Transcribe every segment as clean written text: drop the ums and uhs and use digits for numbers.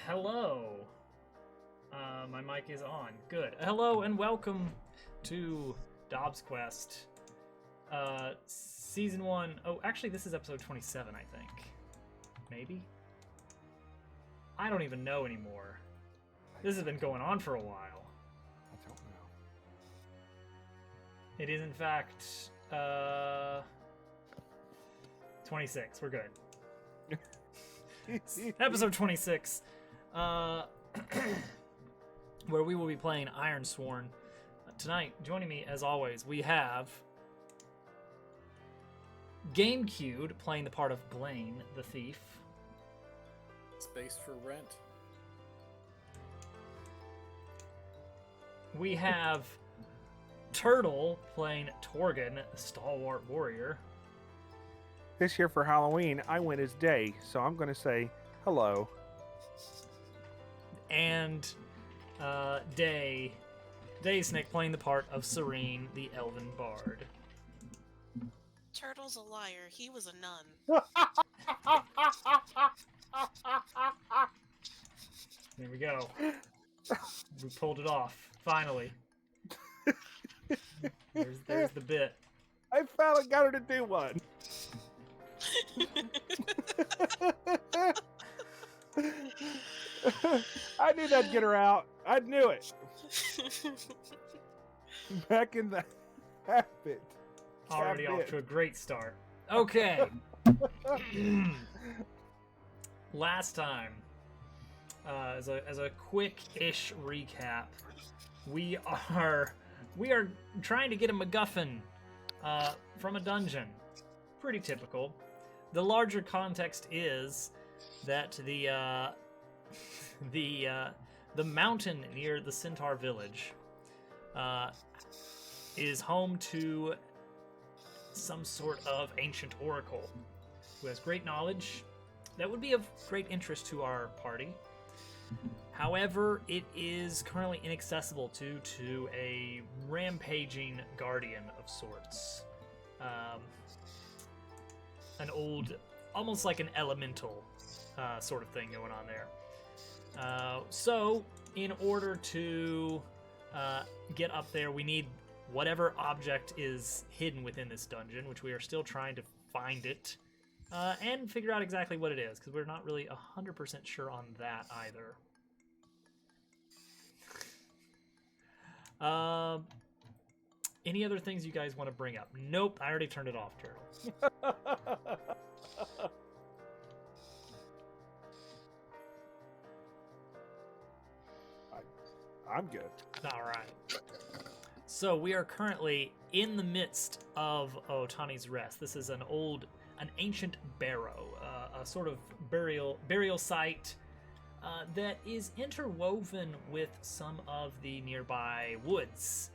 Hello. My mic is on. Good. Hello and welcome to DobbsQuest. Season 1. Oh, actually, this is episode 27, I think. Maybe? I don't even know anymore. This has been going on for a while. I don't know. It is, in fact, 26. We're good. Episode 26, where we will be playing Ironsworn. Tonight, joining me, as always, we have GameCube playing the part of Blaine, the thief. Space for rent. We have Turtle playing Torgan, the stalwart warrior. This year for Halloween, I went as Day, so I'm going to say hello. And Daysnick playing the part of Serene, the elven bard. Turtle's a liar. He was a nun. There we go. We pulled it off, finally. There's the bit. I finally got her to do one. I knew that'd get her out. I knew it. Back in the habit. Already off to a great start. Okay. Last time, as a quick-ish recap, we are trying to get a MacGuffin from a dungeon. Pretty typical. The larger context is that the mountain near the Centaur village is home to some sort of ancient oracle who has great knowledge that would be of great interest to our party. However, it is currently inaccessible due to a rampaging guardian of sorts. An old, almost like an elemental sort of thing going on there. So, in order to get up there, we need whatever object is hidden within this dungeon, which we are still trying to find it, and figure out exactly what it is, because we're not really 100% sure on that either. Any other things you guys want to bring up? Nope, I already turned it off, Turtle. I'm good. All right. So we are currently in the midst of Otani's Rest. This is an ancient barrow, a sort of burial site that is interwoven with some of the nearby woods.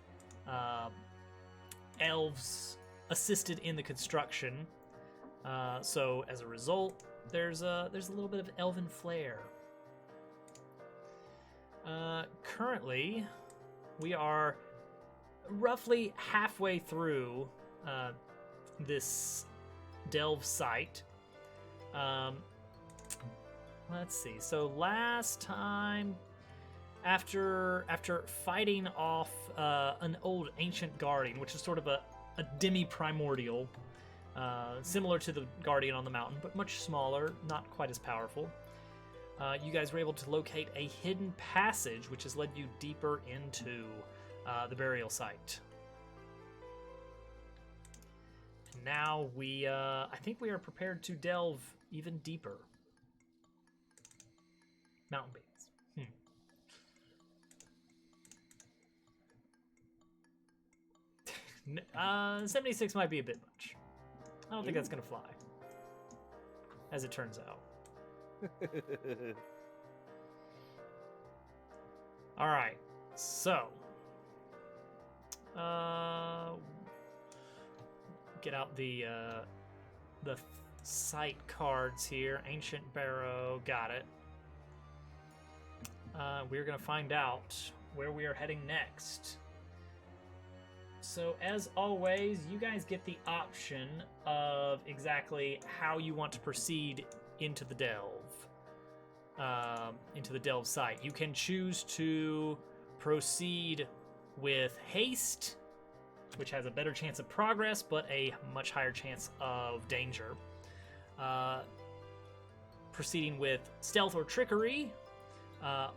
Elves assisted in the construction, so as a result, there's a little bit of elven flair. Currently, we are roughly halfway through this delve site. Let's see. So last time, after fighting off an old ancient guardian, which is sort of a demi-primordial, similar to the guardian on the mountain, but much smaller, not quite as powerful. You guys were able to locate a hidden passage, which has led you deeper into the burial site. And now I think we are prepared to delve even deeper. Mountain beans. 76 might be a bit much. I don't think that's gonna fly, as it turns out. All right, so get out the site cards here. Ancient Barrow, got it. We're gonna find out where we are heading next. So as always, you guys get the option of exactly how you want to proceed into the delve. into the delve site. You can choose to proceed with haste, which has a better chance of progress, but a much higher chance of danger. Proceeding with stealth or trickery,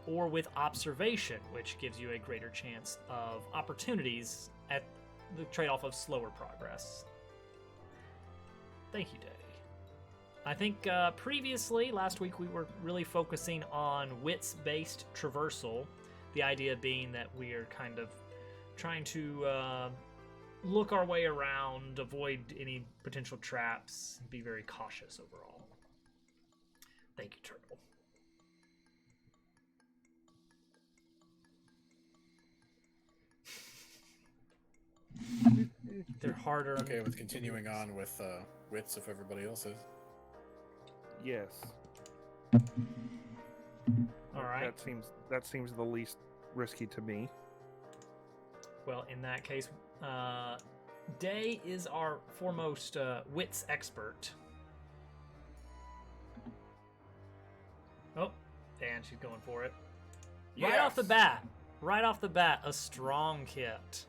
or with observation, which gives you a greater chance of opportunities at the trade-off of slower progress. Thank you, Day. I think previously, last week, we were really focusing on wits-based traversal, the idea being that we are kind of trying to look our way around, avoid any potential traps, and be very cautious overall. Thank you, Turtle. They're harder. Okay, with continuing on with wits if everybody else is. Yes. All right. That seems the least risky to me. Well, in that case, Day is our foremost wits expert. Oh, and she's going for it. Yes. Right off the bat, a strong hit.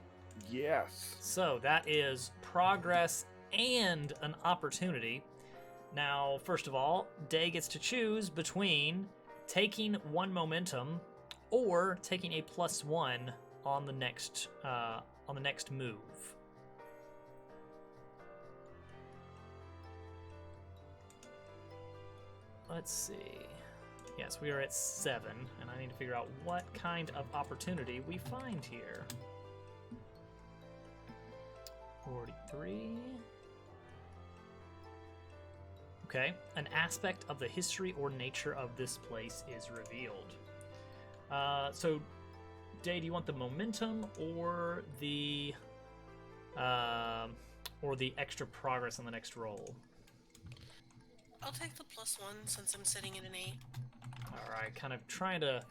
Yes. So that is progress and an opportunity. Now, first of all, Day gets to choose between taking 1 momentum or taking a +1 on the next move. Let's see. Yes, we are at 7, and I need to figure out what kind of opportunity we find here. 43. Okay, an aspect of the history or nature of this place is revealed. So, Day, do you want the momentum or the extra progress on the next roll? I'll take the +1 since I'm sitting at an 8. All right, kind of trying to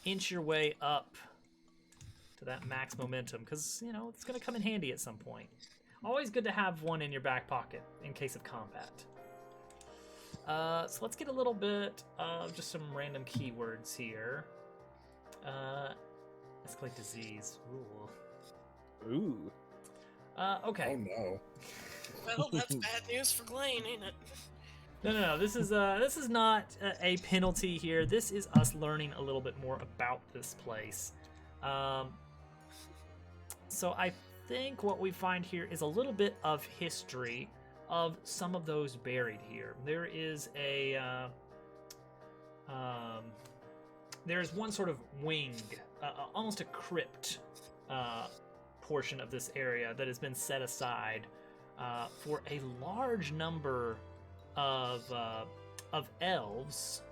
inch your way up to that max momentum, because, you know, it's going to come in handy at some point. Always good to have one in your back pocket in case of combat. So let's get a little bit of just some random keywords here. Escalate disease. Ooh. Okay. Oh no. Well, that's bad news for Blaine, ain't it? No. This is not a penalty here. This is us learning a little bit more about this place. So I think what we find here is a little bit of history of some of those buried here. There is there's one sort of wing, almost a crypt portion of this area that has been set aside for a large number of elves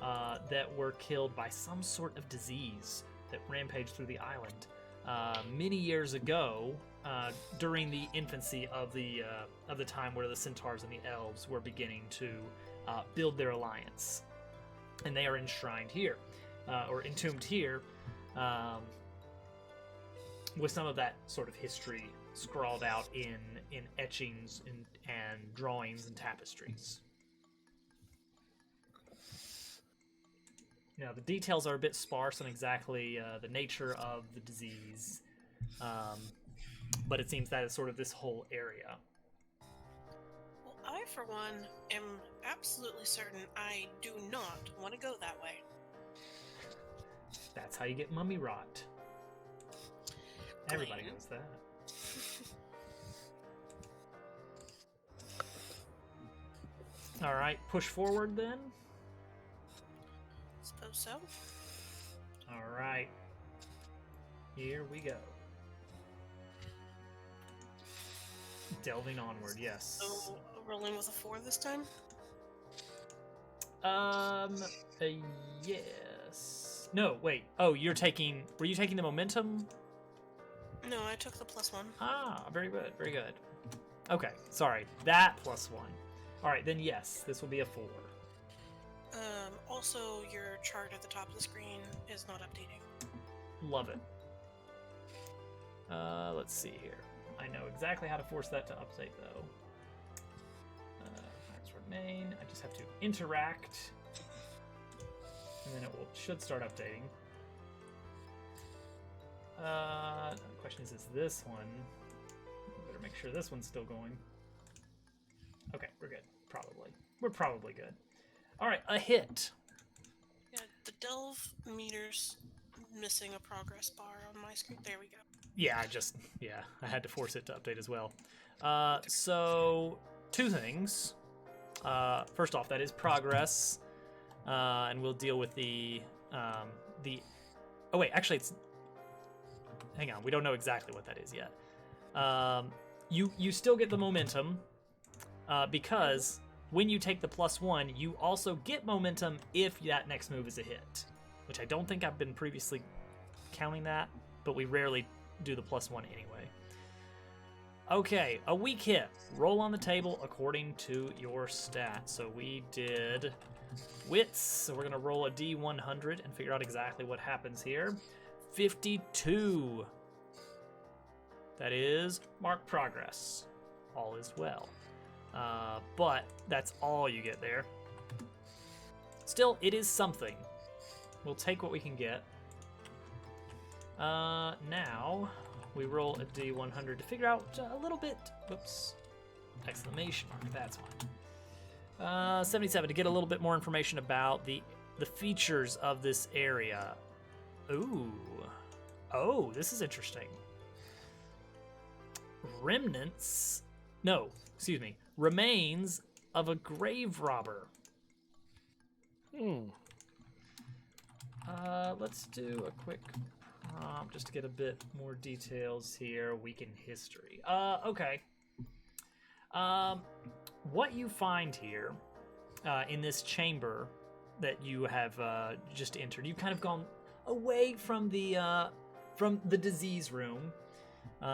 that were killed by some sort of disease that rampaged through the island many years ago, during the infancy of the time where the centaurs and the elves were beginning to build their alliance, and they are enshrined here, or entombed here, with some of that sort of history scrawled out in etchings and drawings and tapestries. You know, the details are a bit sparse on exactly the nature of the disease, but it seems that is sort of this whole area. Well, I, for one, am absolutely certain I do not want to go that way. That's how you get mummy rot. Everybody knows that. All right, push forward then. Suppose so. All right, here we go. Delving onward, yes. So, rolling with a 4 this time? Yes. No, wait. Oh, were you taking the momentum? No, I took the +1. Ah, very good, very good. Okay, sorry, that +1. All right, then yes, this will be a 4. Also, your chart at the top of the screen is not updating. Love it. Let's see here. I know exactly how to force that to update, though. Pirates remain. I just have to interact. And then and should start updating. The question is this one? Better make sure this one's still going. Okay, we're good. Probably. We're probably good. All right, a hit. Yeah, the delve meter's missing a progress bar on my screen. There we go. Yeah, I had to force it to update as well. So, two things. First off, that is progress, and we'll deal with the. Oh wait, actually, it's. Hang on, we don't know exactly what that is yet. You still get the momentum, because when you take the +1, you also get momentum if that next move is a hit, which I don't think I've been previously counting that, but we rarely do the +1 anyway. Okay, a weak hit. Roll on the table according to your stats. So we did wits, so we're gonna roll a D100 and figure out exactly what happens here. 52. That is mark progress. All is well. But that's all you get there. Still, it is something. We'll take what we can get. Now, we roll a D100 to figure out a little bit. Whoops. Exclamation mark, that's one. 77 to get a little bit more information about the features of this area. Ooh. Oh, this is interesting. Remains of a grave robber. Let's do a quick prompt just to get a bit more details here. Week in history. Okay. What you find here in this chamber that you have just entered, you've kind of gone away from the disease room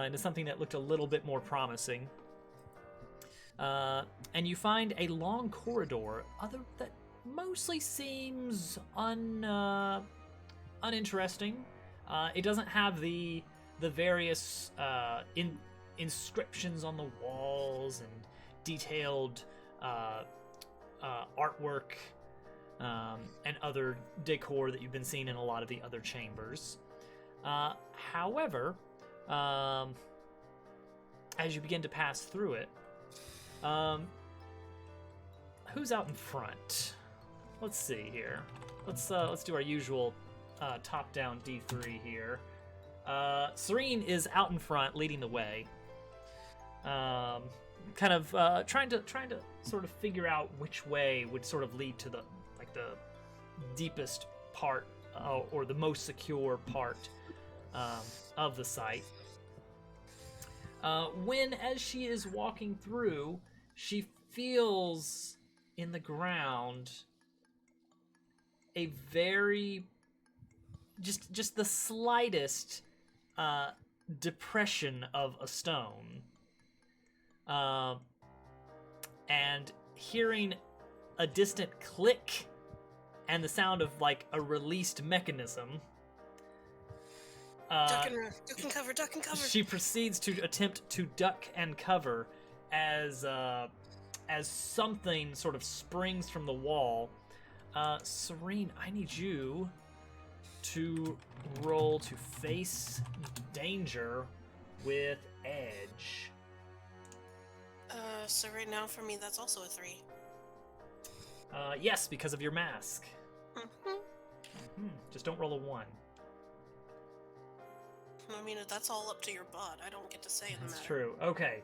into something that looked a little bit more promising. And you find a long corridor that mostly seems uninteresting. It doesn't have the various inscriptions on the walls and detailed artwork and other decor that you've been seeing in a lot of the other chambers. However, as you begin to pass through it, who's out in front? Let's see here. Let's do our usual top-down D3 here. Serene is out in front, leading the way. Kind of trying to sort of figure out which way would sort of lead to the deepest part or the most secure part of the site. When, as she is walking through, she feels in the ground a very just the slightest depression of a stone, and hearing a distant click and the sound of like a released mechanism. Duck and cover. She proceeds to attempt to duck and cover as something sort of springs from the wall. Serene, I need you to roll to face danger with edge. So right now for me that's also a 3. Yes, because of your mask. Just don't roll a 1. I mean, that's all up to your butt. I don't get to say in the matter. That's true. Okay.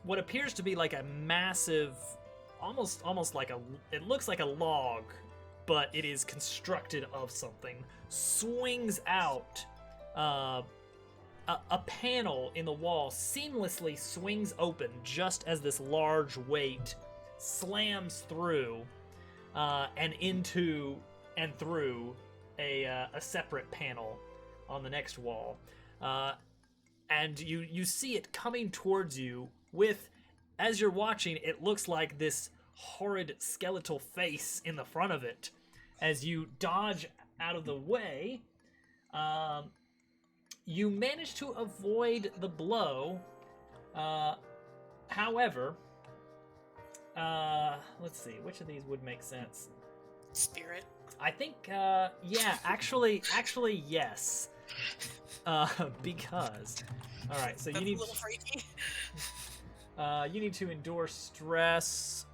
What appears to be like a massive, almost like it looks like a log, but it is constructed of something, swings out. A panel in the wall seamlessly swings open just as this large weight slams through and into and through a separate panel on the next wall. And you see it coming towards you with, as you're watching, it looks like this horrid skeletal face in the front of it. As you dodge out of the way, you manage to avoid the blow. However, Let's see. Which of these would make sense? Spirit. I think, yeah, actually, yes. Because, all right, so That's you need, a little freaky. you need to endure stress,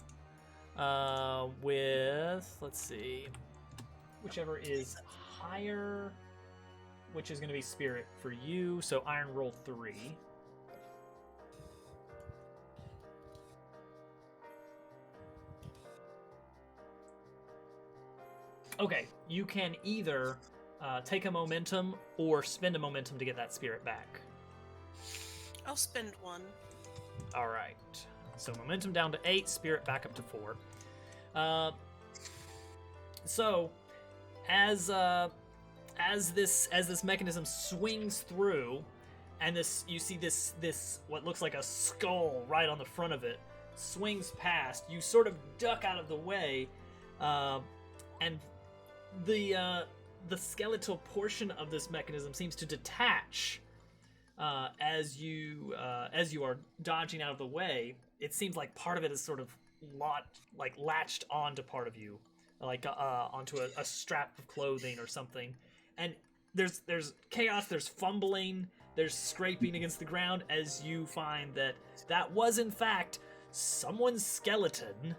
with, let's see, whichever is higher, which is going to be spirit for you. So iron roll 3. Okay, you can either take a momentum or spend a momentum to get that spirit back. I'll spend one. All right. So momentum down to 8, spirit back up to 4. So as this mechanism swings through, and you see this what looks like a skull right on the front of it swings past, you sort of duck out of the way, and the skeletal portion of this mechanism seems to detach as you are dodging out of the way. It seems like part of it is sort of latched onto part of you, like onto a strap of clothing or something. And there's chaos, there's fumbling, there's scraping against the ground as you find that was in fact someone's skeleton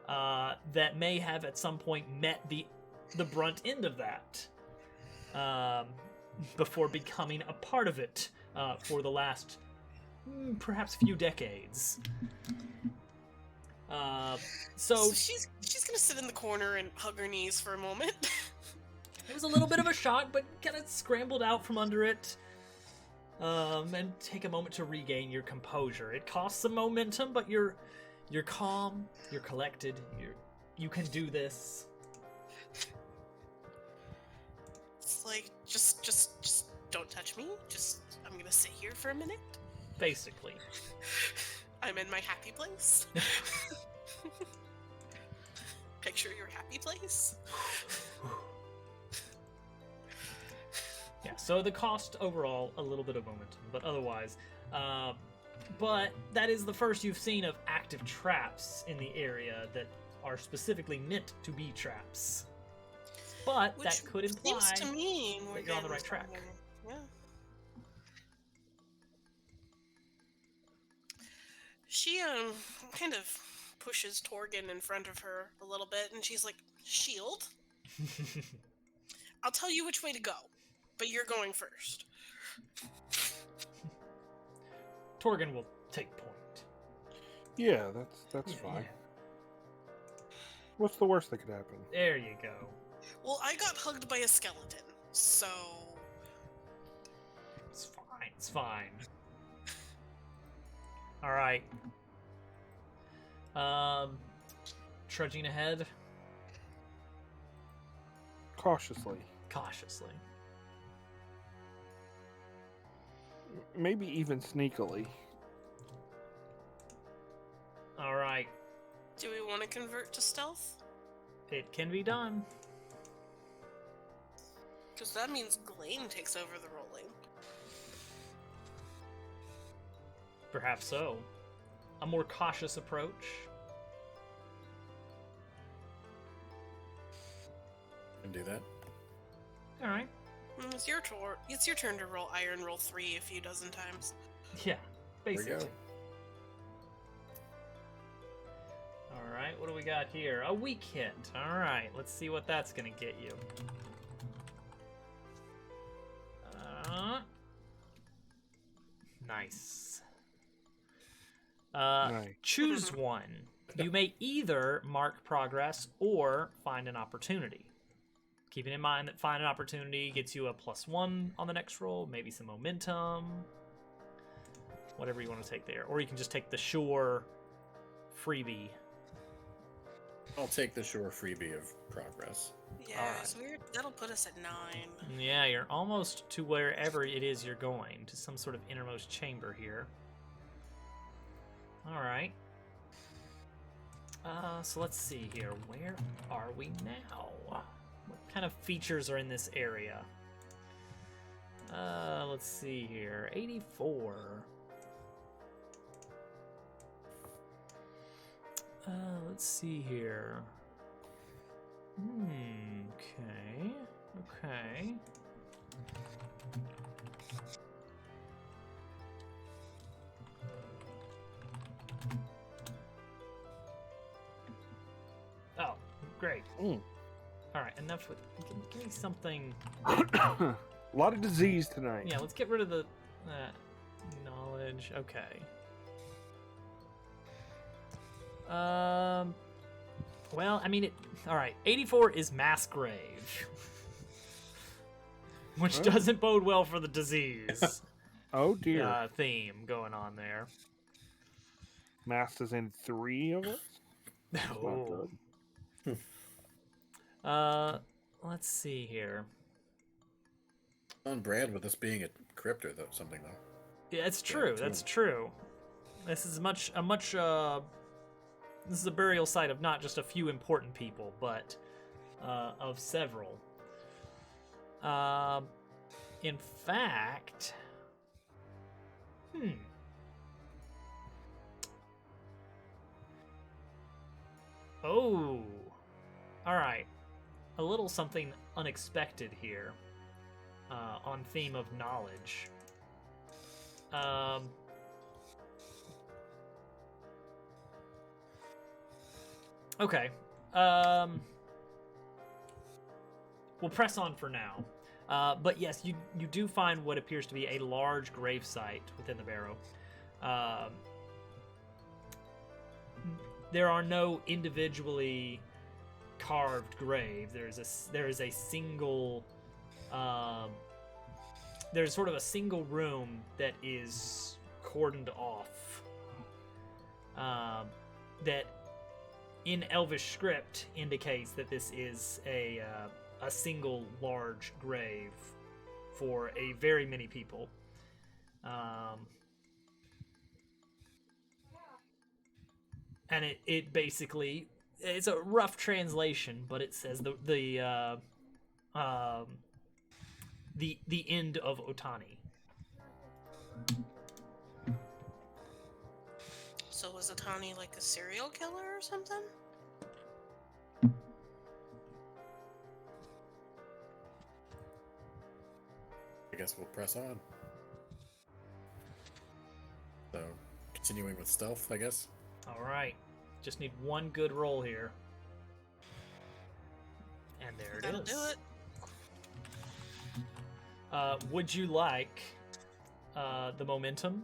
that may have at some point met the brunt end of that before becoming a part of it for the last perhaps few decades. So she's gonna sit in the corner and hug her knees for a moment. it was a little bit of a shock, but kind of scrambled out from under it, and take a moment to regain your composure. It costs some momentum, but you're calm, you're collected, you can do this. It's like, just don't touch me. I'm gonna sit here for a minute. Basically. I'm in my happy place. Picture your happy place. Yeah, so the cost overall, a little bit of momentum, but otherwise, but that is the first you've seen of active traps in the area that are specifically meant to be traps. But Which that could imply seems to me that you're on the right track. Yeah. She kind of pushes Torgan in front of her a little bit, and she's like, "Shield? I'll tell you which way to go, but you're going first." Torgan will take point. Yeah, that's fine. What's the worst that could happen? There you go. Well, I got hugged by a skeleton, so... It's fine. Alright. Trudging ahead. Cautiously. Maybe even sneakily. Alright. Do we want to convert to stealth? It can be done. Because that means Glane takes over the rolling. Perhaps so. A more cautious approach. Can do that. Alright. It's your turn. It's your turn to roll iron roll 3 a few dozen times. Yeah, There we basically. go. Alright, what do we got here? A weak hit. Alright, let's see what that's gonna get you. Nice. Nice. Choose one. You may either mark progress or find an opportunity. Keeping in mind that find an opportunity gets you a +1 on the next roll, maybe some momentum, whatever you want to take there. Or you can just take the sure freebie. I'll take the sure freebie of progress. Yeah, Alright. so that'll put us at 9. Yeah, you're almost to wherever it is you're going, to some sort of innermost chamber here. Alright. So let's see here. Where are we now? What kind of features are in this area? Let's see here. 84. Let's see here. Okay. Okay. Oh, great. Mm. All right, enough with. Give me something. A lot of disease tonight. Yeah, let's get rid of the knowledge. Okay. Well, I mean, all right. 84 is mass grave, which Well. doesn't bode well for the disease Oh dear. theme going on there. Mass is in 3 of us. That's not Oh. good. Let's see here. On brand with this being a crypto, though, something though. Yeah, it's true. it's That's one. true. This is this is a burial site of not just a few important people, but of several. In fact, Oh, all right. A little something unexpected here on theme of knowledge. Okay. We'll press on for now. But yes, you do find what appears to be a large gravesite within the Barrow. There are no individually carved grave. There is a single. There's sort of a single room that is cordoned off. That in Elvish script indicates that this is a single large grave for a very many people. And it basically, it's a rough translation, but it says the end of Otani. So was Atani like a serial killer or something? I guess we'll press on. So, continuing with stealth, I guess. All right, just need one good roll here, and there it That'll is. do it. Would you like the momentum?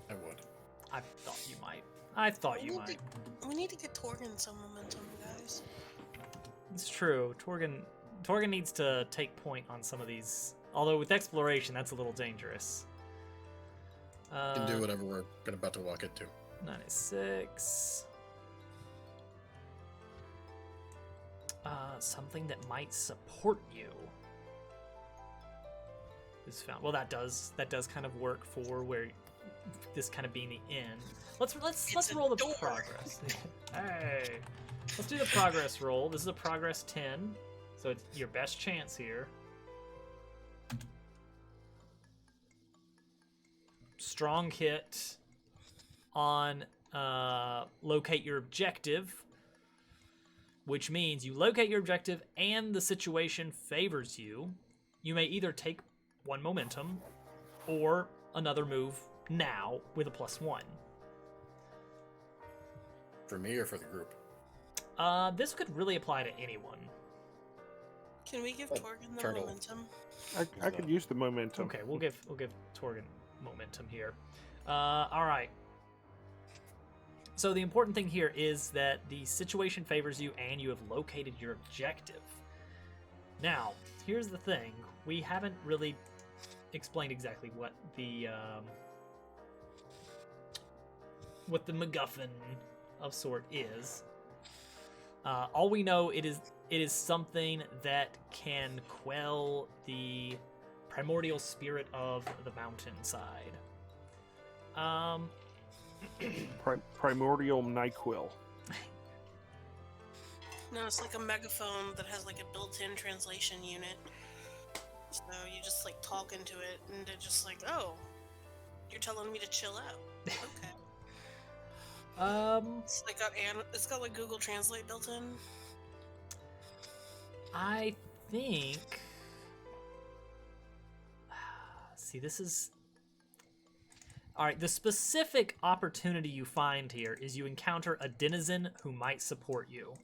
I would. I thought you might. I thought you might. We need to get Torgen some momentum, guys. It's true. Torgen needs to take point on some of these. Although with exploration, that's a little dangerous. Can do whatever we're about to walk into. 96. Something that might support you is found. Well, that does kind of work for where this kind of being the end. Let's roll the door. progress. Hey, let's do the progress roll. This is a progress 10, so it's your best chance here. Strong hit on locate your objective, which means you locate your objective and the situation favors you. You may either take 1 momentum or another move now with a +1. For me or for the group? This could really apply to anyone. Can we give Torgen the turtle. momentum? I could use the momentum. Okay, we'll give Torgen momentum here. All right. So the important thing here is that the situation favors you and you have located your objective. Now, here's the thing. We haven't really explained exactly what the MacGuffin of sort is. All we know it is something that can quell the primordial spirit of the mountainside. Primordial NyQuil. No, it's like a megaphone that has like a built-in translation unit. So you just like talk into it, and it just like, oh, you're telling me to chill out. Okay. It's got like Google Translate built in. I think. See, this is. All right, the specific opportunity you find here is you encounter a denizen who might support you.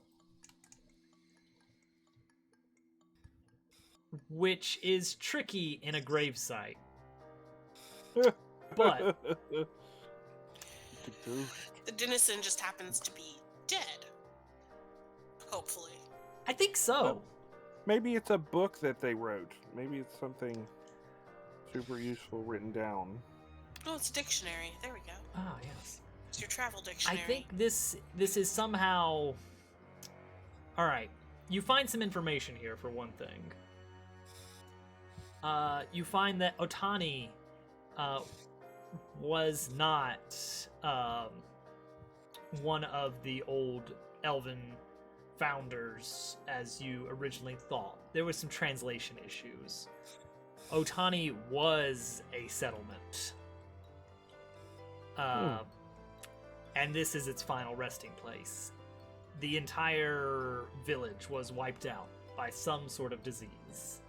Which is tricky in a gravesite. But The denizen just happens to be dead. Hopefully. I think so. Maybe it's a book that they wrote. Maybe it's something super useful written down. Oh, it's a dictionary. There we go. Ah, yes. It's your travel I dictionary. think this is somehow. All right, you find some information here for one thing. You find that Otani was not one of the old elven founders as you originally thought. There was some translation issues. Otani was a settlement. And this is its final resting place. The entire village was wiped out by some sort of disease.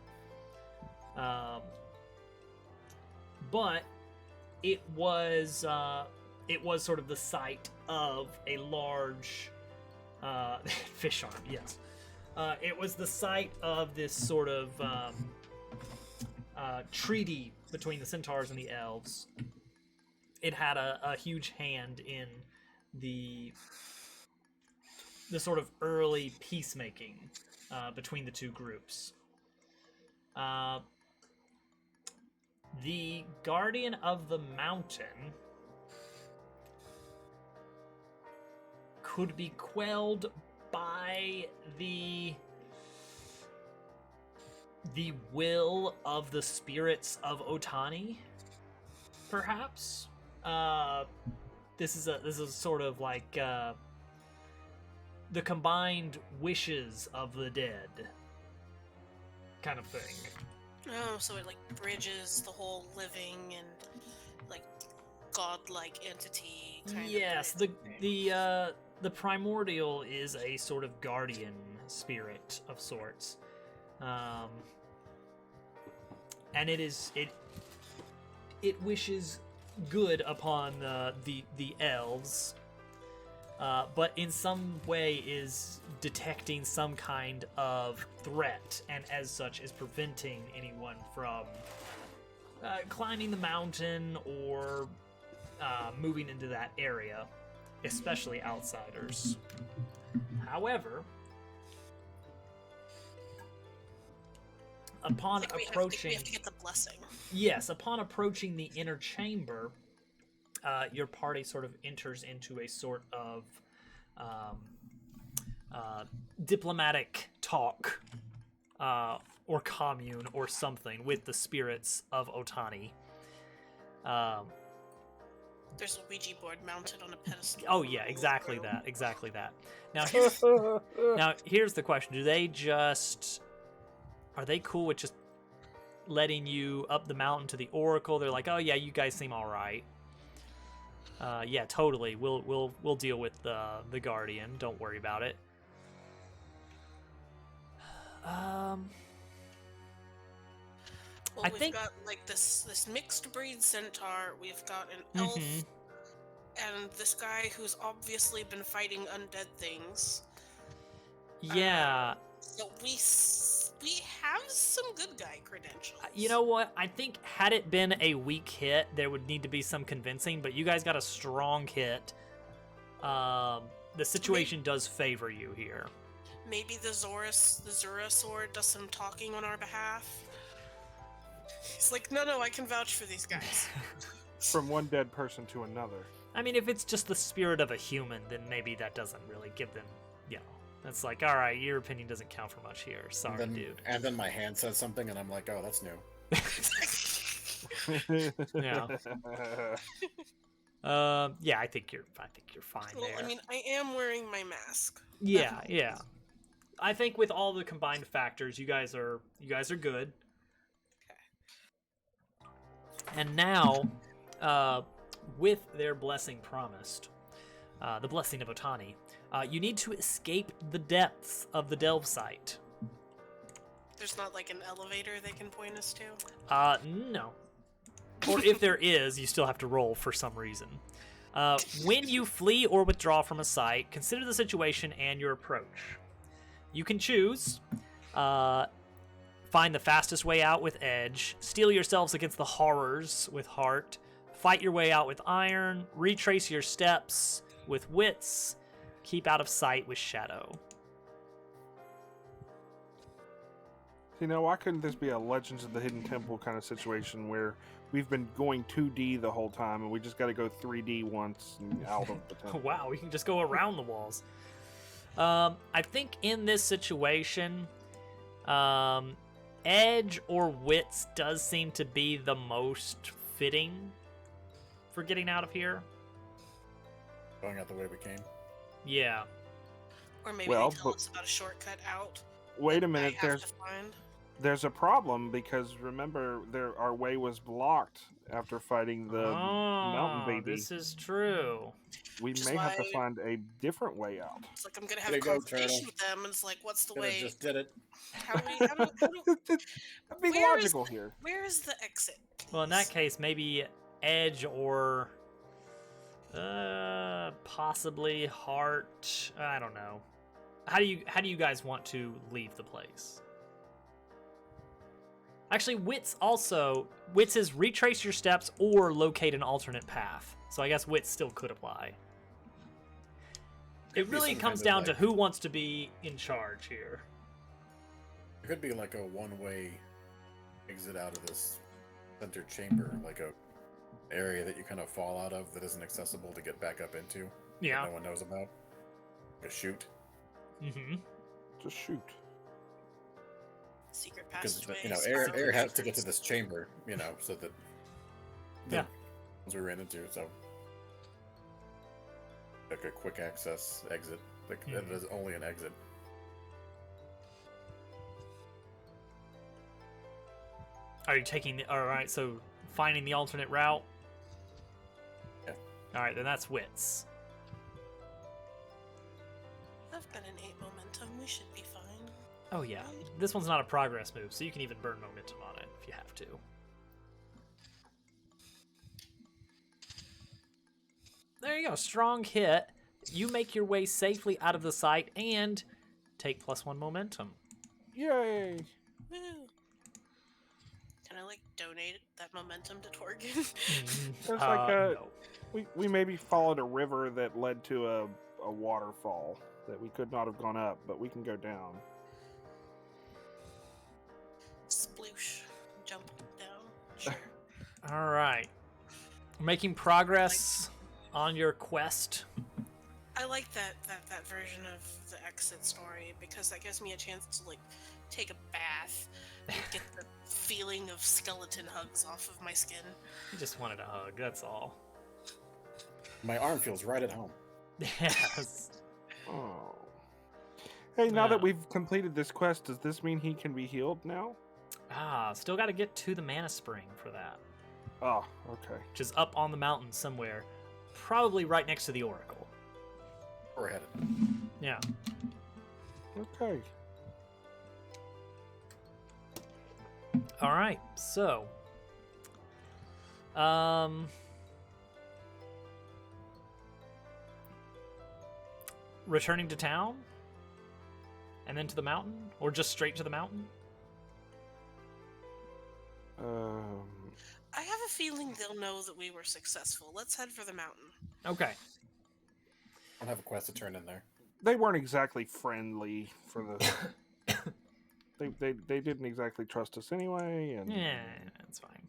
But it was sort of the site of a large fish arm. Yes, it was the site of this sort of treaty between the centaurs and the elves. It had a huge hand in the sort of early peacemaking between the two groups. The Guardian of the Mountain could be quelled by the will of the spirits of Otani, perhaps. This is sort of like the combined wishes of the dead kind of thing. Oh, so it like bridges the whole living and like godlike entity kind yes, of the primordial is a sort of guardian spirit of sorts. And it wishes good upon the elves, but in some way is detecting some kind of threat, and as such is preventing anyone from climbing the mountain or moving into that area, especially outsiders. However, upon approaching, we have to get the blessing. Yes, upon approaching the inner chamber, your party sort of enters into a sort of diplomatic talk or commune or something with the spirits of Otani. There's a Ouija board mounted on a pedestal. Oh yeah, exactly that. Now, here's the question: are they cool with just letting you up the mountain to the Oracle? They're like, oh yeah, you guys seem all right. Yeah, totally. We'll deal with the Guardian. Don't worry about it. Well, we've got like this mixed breed centaur. We've got an elf, and this guy who's obviously been fighting undead things. Yeah. So we have some good guy credentials. You know what? I think had it been a weak hit, there would need to be some convincing, but you guys got a strong hit. The situation does favor you here. Maybe the Zura sword does some talking on our behalf. He's like, no, I can vouch for these guys. From one dead person to another. I mean, if it's just the spirit of a human, then maybe that doesn't really give them, It's like, all right, your opinion doesn't count for much here. Sorry, dude. And then my hand says something, and I'm like, oh, that's new. Yeah. Yeah, I think you're fine Well, there. I mean, I am wearing my mask. Yeah. I think with all the combined factors, you guys are good. Okay. And now, with their blessing promised, the blessing of Otani. You need to escape the depths of the delve site. There's not like an elevator they can point us to? No. Or if there is, you still have to roll for some reason. When you flee or withdraw from a site, consider the situation and your approach. You can choose find the fastest way out with edge, steel yourselves against the horrors with heart, fight your way out with iron, retrace your steps with wits, keep out of sight with shadow. See, now why couldn't this be a Legends of the Hidden Temple kind of situation where we've been going 2D the whole time and we just got to go 3D once and out of the temple? Wow, we can just go around the walls. I think in this situation, edge or wits does seem to be the most fitting for getting out of here. Going out the way we came. Yeah. Or maybe Well, they tell but- us about a shortcut out. Wait a that minute, I have to find. there's a problem because remember our way was blocked after fighting the mountain baby. This is true. We Which is may have to why- find a different way out. It's like I'm gonna have There a you go, conversation Turtle. with them, and it's like, what's the Could've way? just did it. How do we? Be Where is logical the- here. Where is the exit? Well, in that case, maybe edge or possibly heart. I don't know. How do you guys want to leave the place? Actually, wits is retrace your steps or locate an alternate path. So I guess wits still could apply. It Could be really some comes kind of, down to like- who wants to be in charge here. It could be like a one-way exit out of this center chamber, like a area that you kind of fall out of that isn't accessible to get back up into. Yeah. That no one knows about. Like a chute. Mm-hmm. Just shoot. Secret Because passageways. air has to get to this chamber, so that the Yeah. ones we ran into, so like a quick access exit. Like Mhm. there's only an exit. Are you taking the... Alright, so finding the alternate route? Yeah. Alright, then that's wits. I've got an 8 momentum. We should be fine. Oh yeah, this one's not a progress move, so you can even burn momentum on it if you have to. There you go, strong hit. You make your way safely out of the site and take +1 momentum. Yay! Woo! Can I donate that momentum to Torgen? There's like No. we maybe followed a river that led to a waterfall that we could not have gone up, but we can go down. Sploosh. Jump down. Sure. All right, making progress on your quest. I like that version of the exit story because that gives me a chance to take a bath and get the feeling of skeleton hugs off of my skin. You just wanted a hug, that's all. My arm feels right at home. Yes. Oh. Hey, now Yeah. that we've completed this quest, does this mean he can be healed now? Still got to get to the mana spring for that, Oh, okay. which is up on the mountain somewhere, probably right next to the oracle. We're headed. Yeah. Okay. All right. So, returning to town and then to the mountain, or just straight to the mountain? I have a feeling they'll know that we were successful. Let's head for the mountain. Okay. I don't have a quest to turn in there. They weren't exactly friendly for the. they didn't exactly trust us anyway, and Yeah, that's fine.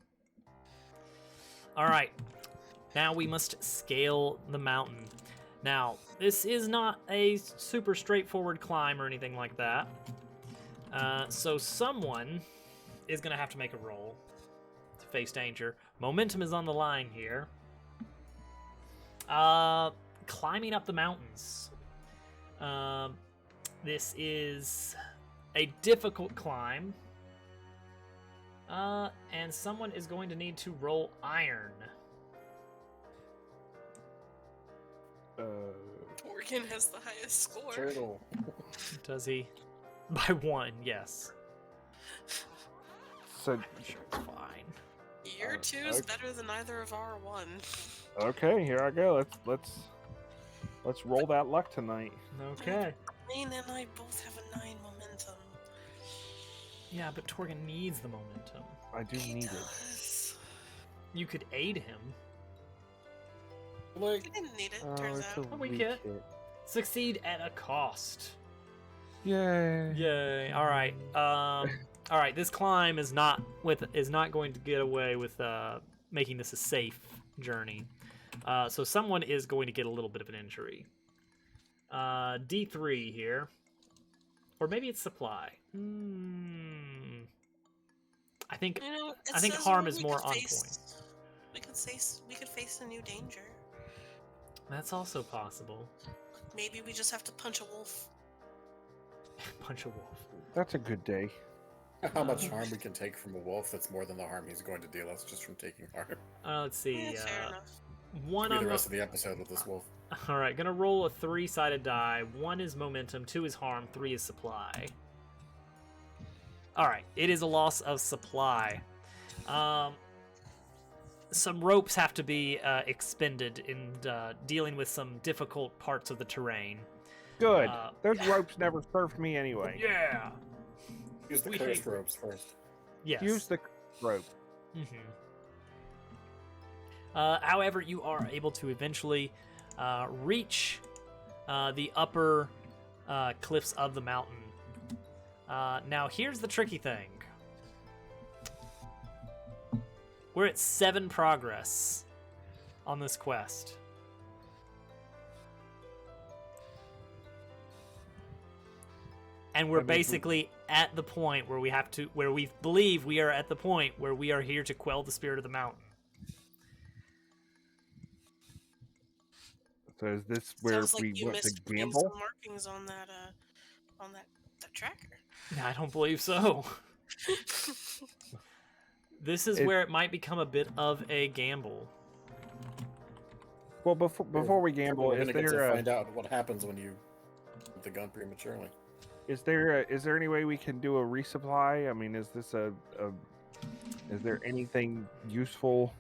All right. Now we must scale the mountain. Now, this is not a super straightforward climb or anything like that. So someone is going to have to make a roll to face danger. Momentum is on the line here. Climbing up the mountains. This is a difficult climb. And someone is going to need to roll iron. Torgan has the highest score. Turtle. Does he? By 1, yes. So, I'm sure it's fine. Your 2's okay. better than either of our 1. okay, here I go. Let's roll that luck tonight. Okay. Lane and I both have a 9 momentum. Yeah, but Torgan needs the momentum. I do He need it. does. You could aid him. He didn't need it, turns it's out. a weak weak hit. hit. Succeed at a cost. Yay. Yay! All right. All right. This climb is not going to get away with making this a safe journey. So someone is going to get a little bit of an injury. D3 here, or maybe it's supply. I think You know, it I think says harm we is more could on face- point. We could face a new danger. That's also possible. Maybe we just have to punch a wolf. Punch a wolf. That's a good day. How much harm we can take from a wolf that's more than the harm he's going to deal us just from taking harm. Let's see. Yeah, fair enough. One Be on the the. rest of the episode with this wolf. All right, gonna roll a 3-sided die. 1 is momentum, 2 is harm, 3 is supply. All right, it is a loss of supply. Some ropes have to be expended in dealing with some difficult parts of the terrain. Good. Those ropes never served me anyway. Yeah. Use the We cursed hate- ropes first. Yes. Use the rope. However, you are able to eventually reach the upper cliffs of the mountain. Now, here's the tricky thing. We're at 7 progress on this quest. And we're That means we- basically at the point where we believe we are at the point where we are here to quell the spirit of the mountain. So is this where Sounds like we you want to missed putting gamble? some markings on that tracker. I don't believe so. This is where it might become a bit of a gamble. Well, before we gamble, We're is gonna get to there find out what happens when you put the gun prematurely. is there any way we can do a resupply? I mean, is this is there anything useful?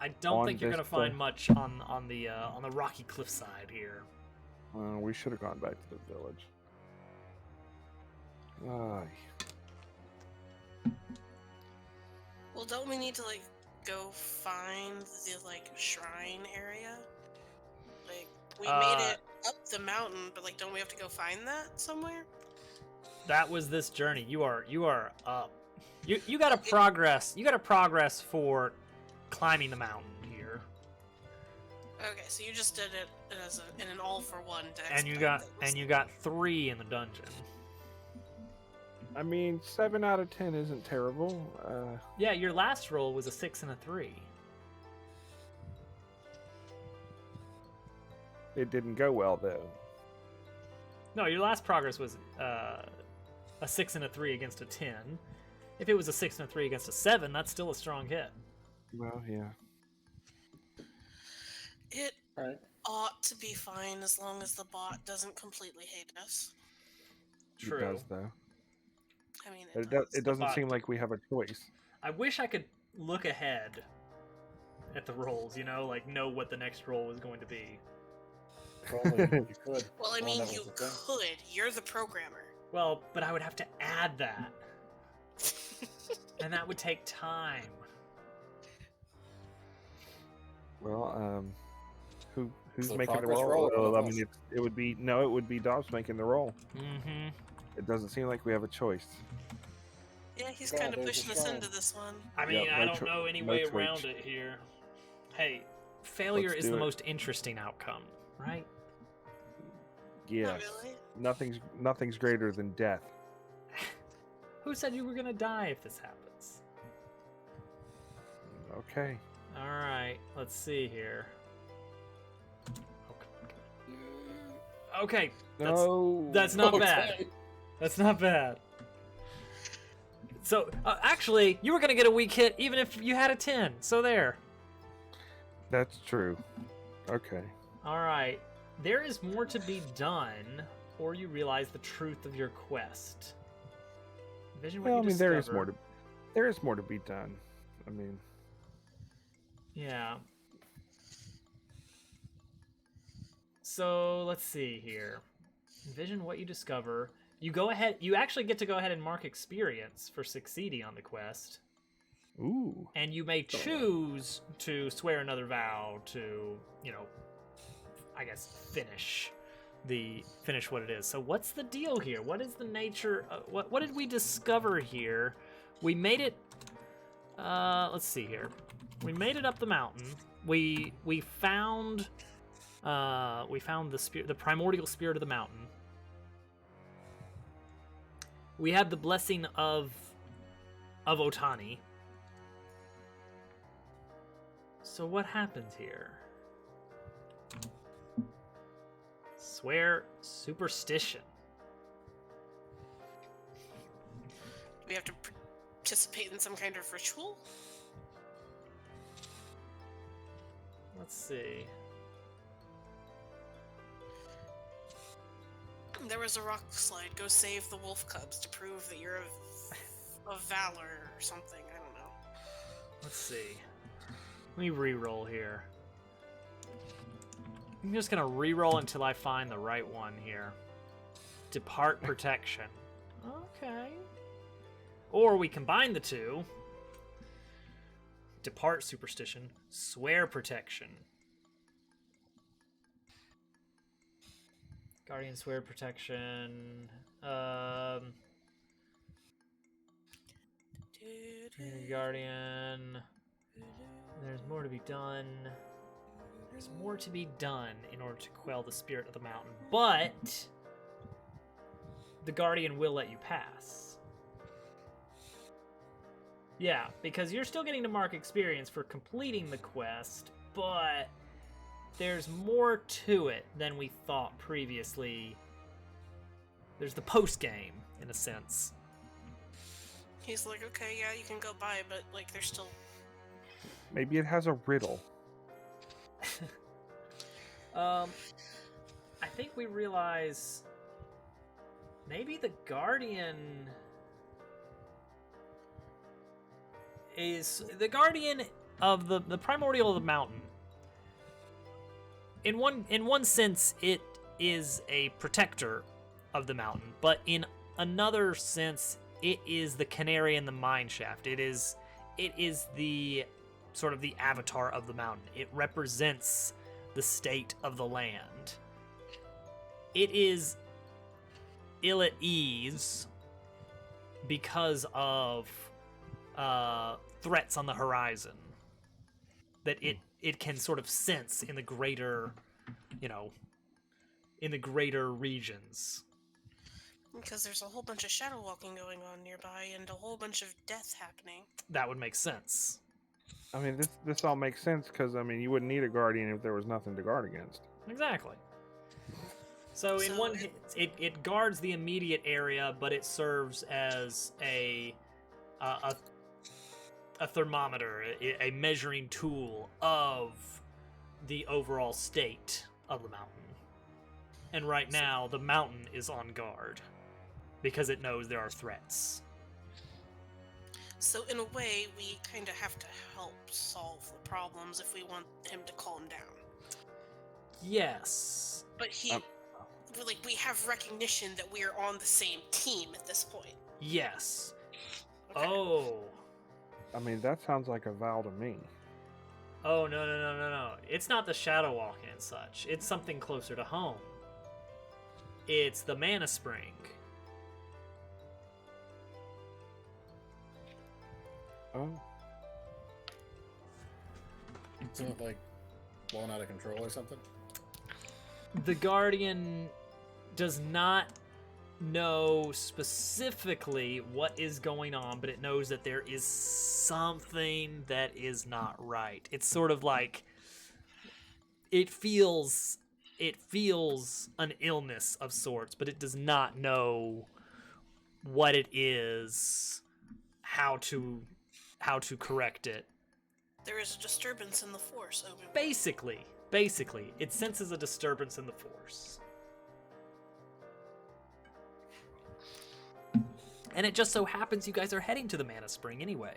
I don't On think you're this, gonna find much on the rocky cliffside here. We should have gone back to the village. Well, don't we need to go find the shrine area? We made it up the mountain, but don't we have to go find that somewhere? That was this journey. You are up. You got to progress. You got to progress for climbing the mountain here. Okay, so you just did it as in an all-for-one deck. And you got 3 in the dungeon. I mean, 7 out of 10 isn't terrible. Yeah, your last roll was a 6 and a 3. It didn't go well though. No, your last progress was a 6 and a 3 against a 10. If it was a 6 and a 3 against a 7, that's still a strong hit. Well, yeah. It Right. ought to be fine as long as the bot doesn't completely hate us. True. It does though. I mean, It doesn't Bot. seem like we have a choice. I wish I could look ahead at the rolls, know what the next roll was going to be. If only you could. Well, I Oh, mean, that you was the thing. could. You're the programmer. Well, but I would have to add that. And that would take time. Well, who's So making the progress roll? roll or Well, I both? mean, it would be Dobbs making the roll. Mm-hmm. It doesn't seem like we have a choice. Yeah, he's God, kind of there's a pushing us shrine. into this one. I mean, Yep, I no don't cho- know any no way choice. around it here. Hey, failure Let's is do the it. most interesting outcome, right? Yes. Oh, really? Nothing's greater than death. Who said you were gonna die if this happens? Okay. All right, let's see here. Okay, No. that's not Okay. bad. That's not bad. So, actually, you were gonna get a weak hit even if you had a 10. So there. That's true. Okay. All right. there is more to be done, or you realize the truth of your quest. Envision what Well, you I mean, discover. there is more to be done. I mean, Yeah. So let's see here. Envision what you discover. You go ahead. You actually get to go ahead and mark experience for succeeding on the quest, ooh. and you may choose to swear another vow to, I guess finish what it is. So what's the deal here? What is the nature? What did we discover here? We made it. Let's see here. We made it up the mountain. We found the primordial spirit of the mountain. We had the blessing of Otani. So what happens here? Swear superstition. Do we have to participate in some kind of ritual? Let's see. There was a rock slide. Go save the wolf cubs to prove that you're of valor or something. I don't know. Let's see. Let me re-roll here. I'm just gonna re-roll until I find the right one here. Depart protection. Okay. Or we combine the two. Depart superstition. Swear protection. Guardian swear protection. Guardian. There's more to be done. There's more to be done in order to quell the spirit of the mountain, but the Guardian will let you pass. Yeah, because you're still getting to mark experience for completing the quest, but there's more to it than we thought previously. There's the post-game, in a sense. He's like, okay, yeah, you can go by, but like, there's still. Maybe it has a riddle. I think we realize maybe the Guardian is the Guardian of the primordial of the mountain. In one sense, it is a protector of the mountain, but in another sense, it is the canary in the mine shaft. It is the sort of the avatar of the mountain. It represents the state of the land. It is ill at ease because of threats on the horizon that it can sort of sense in the greater, in the greater regions. Because there's a whole bunch of shadow walking going on nearby and a whole bunch of death happening. That would make sense. I mean, this all makes sense because, I mean, you wouldn't need a guardian if there was nothing to guard against. Exactly. So in one, it guards the immediate area, but it serves as a thermometer, a measuring tool of the overall state of the mountain. And right now, the mountain is on guard because it knows there are threats. So in a way, we kind of have to help solve the problems if we want him to calm down. Yes. But we have recognition that we are on the same team at this point. Yes. Okay. Oh. I mean, that sounds like a vow to me. Oh, no. It's not the Shadow Walk and such. It's something closer to home. It's the Mana Spring. Oh. Isn't it like blown out of control or something? The Guardian does not know specifically what is going on, but it knows that there is something that is not right. It's sort of like it feels an illness of sorts, but it does not know what it is, how to correct it. There is a disturbance in the force, Obi-Wan. Basically, Basically, it senses a disturbance in the force. And it just so happens you guys are heading to the Mana Spring anyway.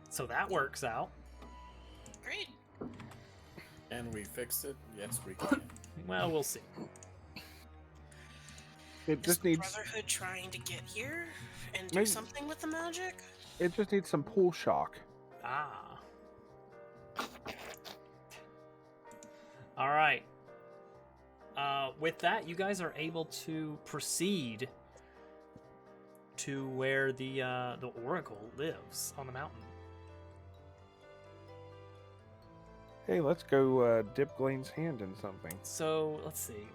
So that works out. Great. Can we fix it? Yes, we can. Well, we'll see. It Is just the needs Brotherhood trying to get here and do Maybe- something with the magic? some pull shock. Ah. All right. With that, you guys are able to proceed to where the Oracle lives on the mountain. Hey, let's go dip Glaine's hand in something. So let's see.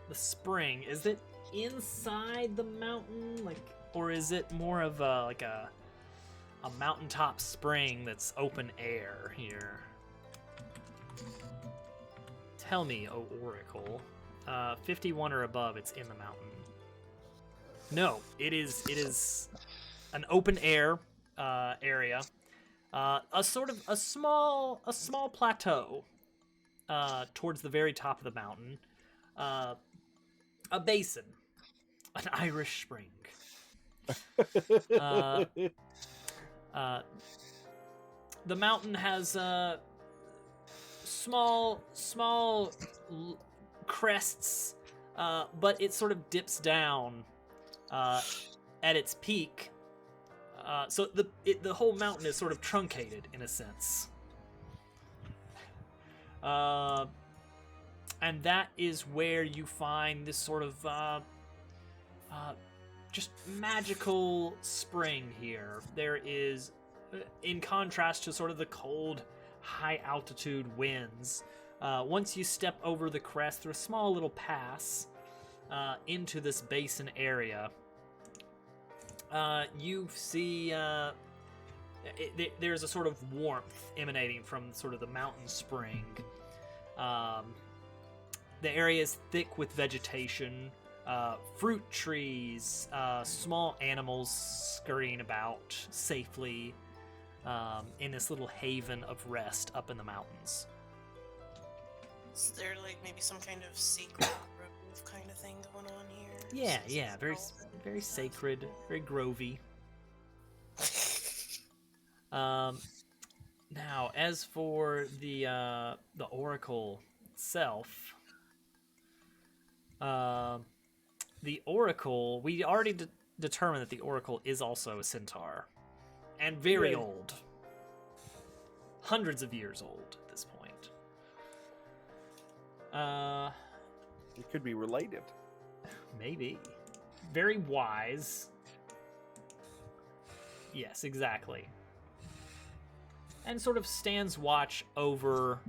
The spring, is it inside the mountain, or is it more of a mountaintop spring that's open air here? Tell me, O Oracle. 51 or above, it's in the mountain. No, it is an open air area. A small plateau towards the very top of the mountain. A basin, an Irish spring. The mountain has small crests, but it sort of dips down at its peak. So the whole mountain is sort of truncated in a sense. And that is where you find this sort of just magical spring here. There is, in contrast to sort of the cold, high altitude winds, once you step over the crest through a small little pass into this basin area, you see there's a sort of warmth emanating from sort of the mountain spring. The area is thick with vegetation, fruit trees, small animals scurrying about safely in this little haven of rest up in the mountains. Is there maybe some kind of sacred grove kind of thing going on here? Yeah, very sacred, very grovey. Now, as for the Oracle itself, the Oracle, we already determined that the Oracle is also a centaur, and very old, hundreds of years old at this point. It could be related. Maybe. Very wise. Yes, exactly. And sort of stands watch over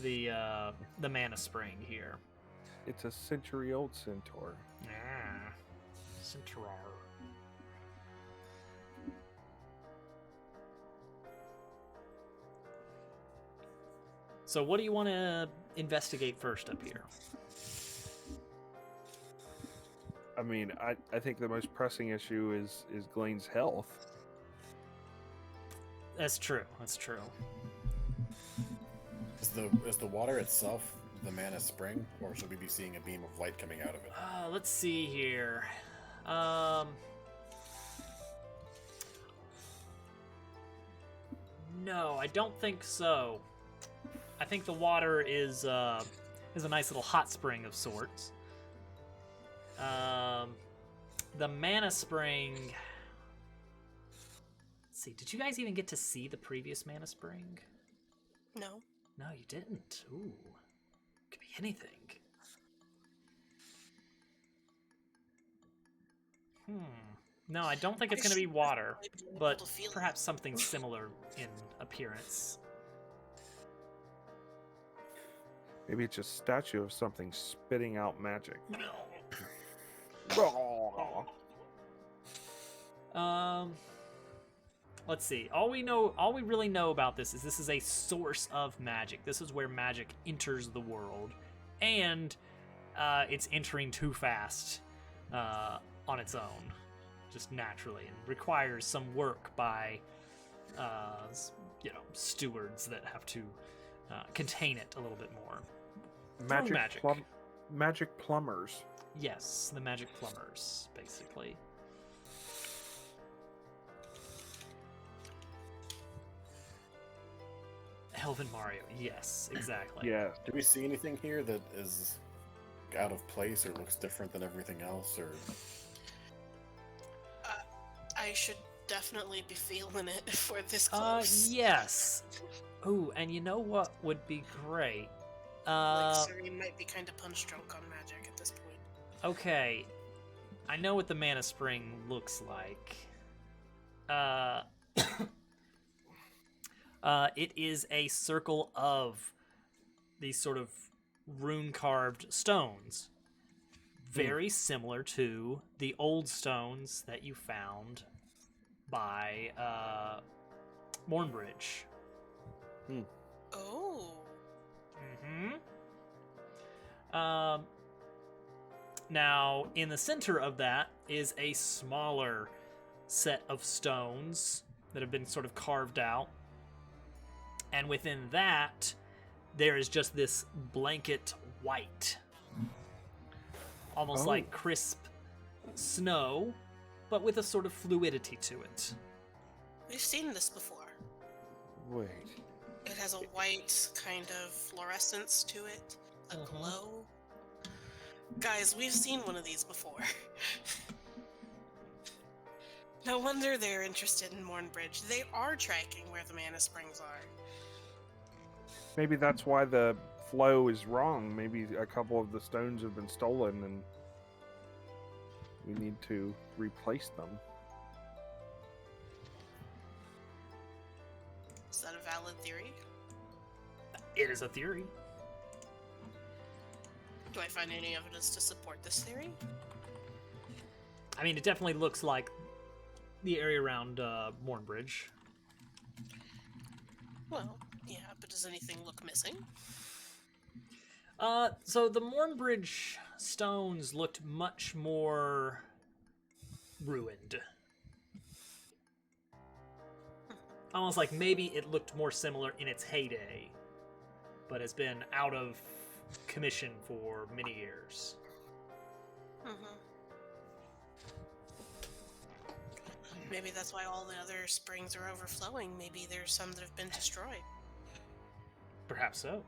the Mana Spring here. It's a century-old centaur. Ah, centaur. So what do you want to investigate first up here? I mean, I think the most pressing issue is Glaine's health. That's true. That's true. Is the water itself the Mana Spring, or should we be seeing a beam of light coming out of it? Let's see here. No, I don't think so. I think the water is a nice little hot spring of sorts. The Mana Spring. Let's see. Did you guys even get to see the previous Mana Spring? No. No, you didn't. Ooh, could be anything. No, I don't think it's going to be water, but perhaps something similar in appearance. Maybe it's just a statue of something spitting out magic. Let's see. All we really know about this is a source of magic. This is where magic enters the world, and it's entering too fast on its own, just naturally, and requires some work by stewards that have to contain it a little bit more. Magic. Magic plumbers. Yes, the magic plumbers, basically. Elvin Mario, yes, exactly. Yeah. Do we see anything here that is out of place or looks different than everything else? Or I should definitely be feeling it if we're this close. Yes. Ooh, and you know what would be great? Serene might be kind of punch drunk on magic at this point. Okay, I know what the Mana Spring looks like. It is a circle of these sort of rune-carved stones. Very similar to the old stones that you found by Mornbridge. Oh. Now, in the center of that is a smaller set of stones that have been sort of carved out. And within that, there is just this blanket white. Almost like crisp snow, but with a sort of fluidity to it. We've seen this before. Wait. It has a white kind of fluorescence to it, a glow. Guys, we've seen one of these before. No wonder they're interested in Mornbridge. They are tracking where the Mana Springs are. Maybe that's why the flow is wrong. Maybe a couple of the stones have been stolen and we need to replace them. Is that a valid theory? It is a theory. Do I find any evidence to support this theory? I mean, it definitely looks like the area around Mornbridge. Well, yeah, but does anything look missing? So the Mornbridge stones looked much more ruined. Almost like maybe it looked more similar in its heyday, but has been out of commission for many years. Maybe that's why all the other springs are overflowing. Maybe there's some that have been destroyed. Perhaps so.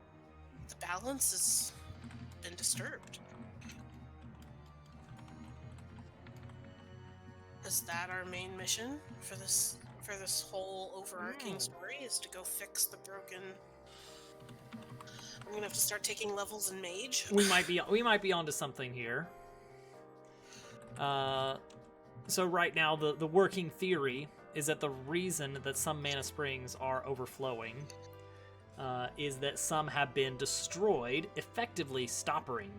The balance has been disturbed. Is that our main mission for this whole overarching story? Is to go fix the broken? We're gonna have to start taking levels in Mage. We might be onto something here. So right now, the working theory is that the reason that some mana springs are overflowing is that some have been destroyed, effectively stoppering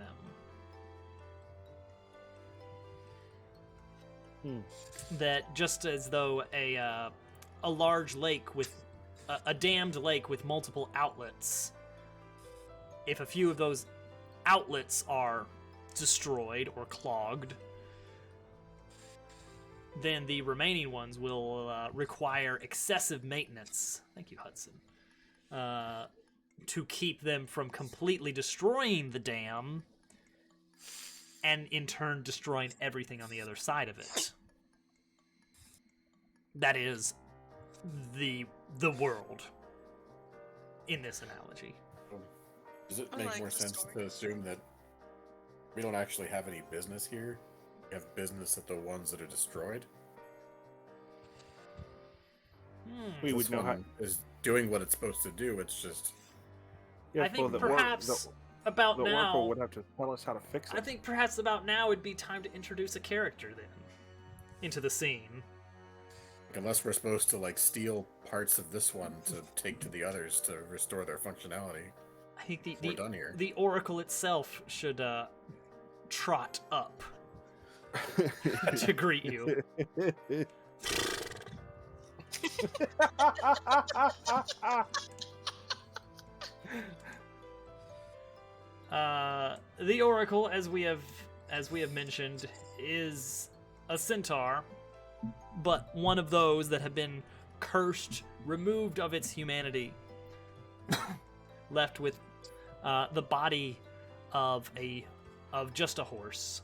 them. That just as though a large lake with a dammed lake with multiple outlets, if a few of those outlets are destroyed or clogged, then the remaining ones will require excessive maintenance. Thank you, Hudson. To keep them from completely destroying the dam, and in turn destroying everything on the other side of it. That is the world in this analogy. Does it I make like more the sense story. to assume that we don't actually have any business here? We have business at the ones that are destroyed? We This would know how. one is doing what it's supposed to do. It's just Yeah, I think well, perhaps about the now. Oracle would have to tell us how to fix it. I think perhaps about now would be time to introduce a character then into the scene. like, unless we're supposed to like steal parts of this one to take to the others to restore their functionality. I think We're done here. the Oracle itself should trot up to greet you. The Oracle, as we have mentioned, is a centaur, but one of those that have been cursed removed of its humanity, left with the body of just a horse.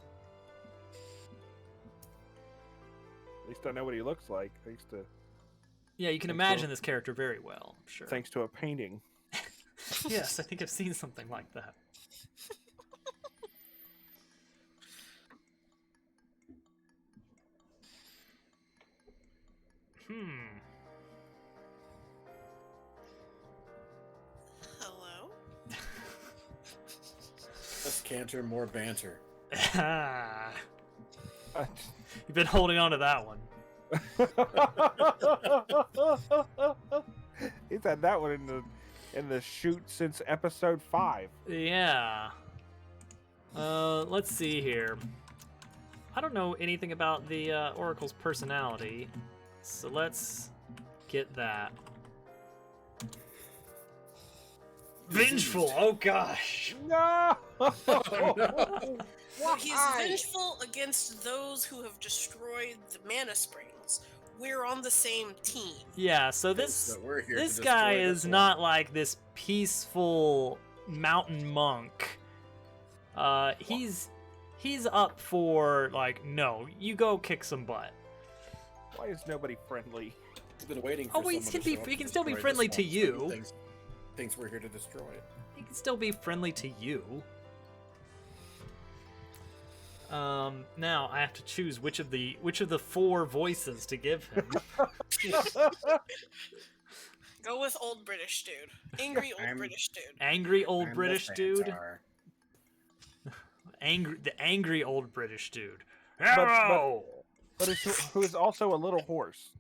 At least I know what he looks like, thanks to Yeah, you can Thanks imagine to- this character very well, I'm sure. thanks to a painting. Yes, I think I've seen something like that. Hello? Less canter, more banter. You've been holding on to that one. He's had that one in the shoot since episode 5. Yeah. Let's see here. I don't know anything about the Oracle's personality, so let's get that. Vengeful. Oh gosh. No! So he's vengeful against those who have destroyed the mana springs. We're on the same team. Yeah. So So we're here to this guy destroy is this not like this peaceful mountain monk. He's up for like, no, you go kick some butt. Why is nobody friendly? He's been waiting for Oh, he someone can to be- show up he to can still be destroy friendly this to one, so you. he thinks we're here to destroy it. He can still be friendly to you. Now I have to choose which of the 4 voices to give him. Go with old British dude. Angry old I'm- British dude. Angry old And British the dude. Centaur. The angry old British dude. but- Hello. But who is also a little horse.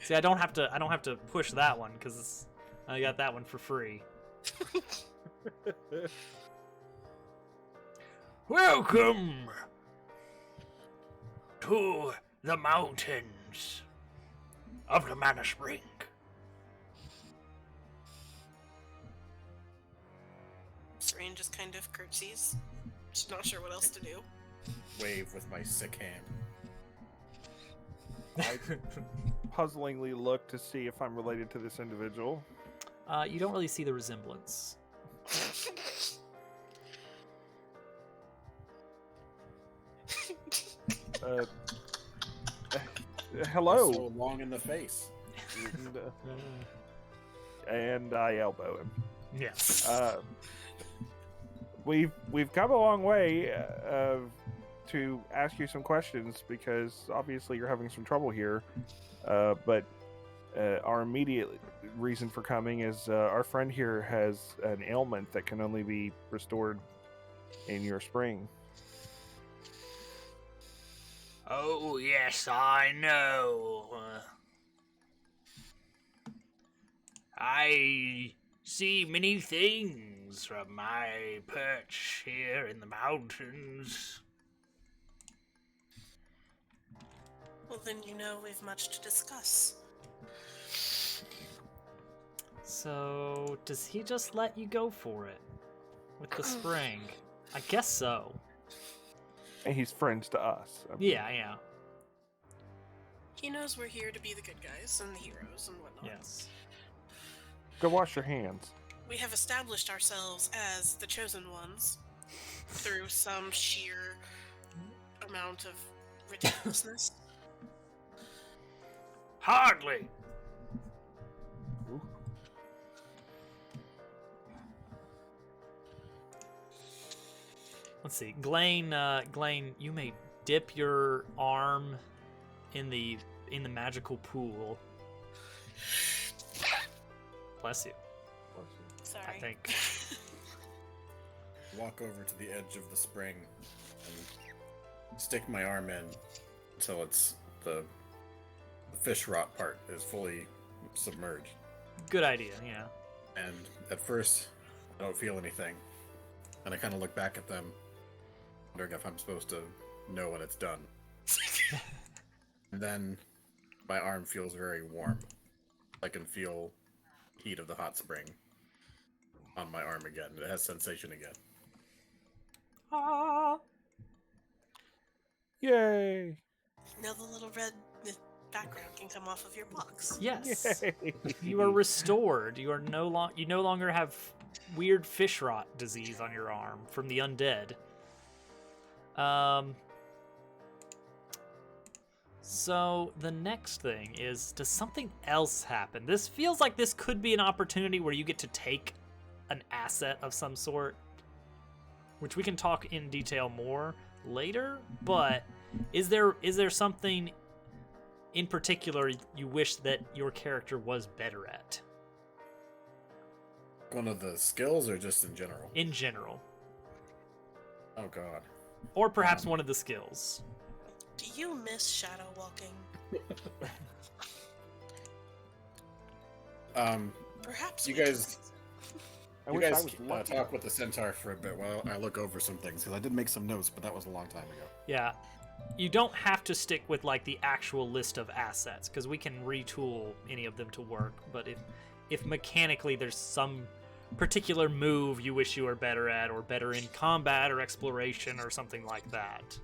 See, I don't have to push that one because I got that one for free. Welcome to the mountains of the Mana Spring. Serene just kind of curtsies. She's not sure what else to do. Wave with my sick hand. I puzzlingly look to see if I'm related to this individual. You don't really see the resemblance. Hello. So long in the face. And I elbow him. Yes. We've come a long way to ask you some questions because obviously you're having some trouble here. But our immediate reason for coming is our friend here has an ailment that can only be restored in your spring. Oh, yes, I know. I see many things from my perch here in the mountains. Well, then you know we've much to discuss. So, does he just let you go for it? With the spring? I guess so. And he's friends to us. I mean, Yeah. He knows we're here to be the good guys and the heroes and whatnot. Yes. Go wash your hands. We have established ourselves as the chosen ones through some sheer amount of ridiculousness. Hardly. Ooh. Let's see. Glane, you may dip your arm in the magical pool. Bless you, Sorry. I think. Walk over to the edge of the spring and stick my arm in until it's the fish rot part is fully submerged. Good idea, yeah. And at first, I don't feel anything. And I kind of look back at them, wondering if I'm supposed to know when it's done. And then my arm feels very warm. I can feel heat of the hot spring on my arm again. It has sensation again. Yay! Now the little red background can come off of your box. Yes. Yay. You are restored. You no longer have weird fish rot disease on your arm from the undead. So the next thing is, does something else happen? This feels like this could be an opportunity where you get to take an asset of some sort, which we can talk in detail more later, but is there something in particular you wish that your character was better at? One of the skills, or just in general? In general. Oh God. Or perhaps one of the skills. Do you miss shadow walking? Perhaps You we guys- I you wish I guys was lucky. talk with the centaur for a bit while I look over some things, because I did make some notes, but that was a long time ago. Yeah. You don't have to stick with like the actual list of assets, because we can retool any of them to work, but if mechanically there's some particular move you wish you were better at, or better in combat or exploration or something like that,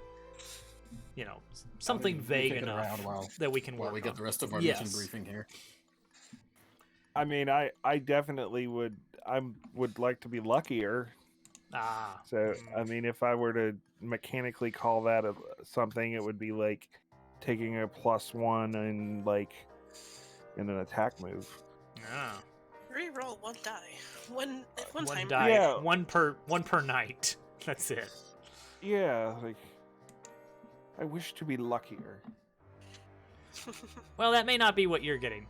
you know, something vague kick it enough around while- that we can work While we get on. the rest of our Yes. mission briefing here. I mean, I definitely would. Would like to be luckier. Ah. So, I mean, if I were to mechanically call that something, it would be like taking a +1 and like in an attack move. Yeah. Reroll one die. One One time. die. Yeah. One per night. That's it. Yeah, like I wish to be luckier. Well, that may not be what you're getting.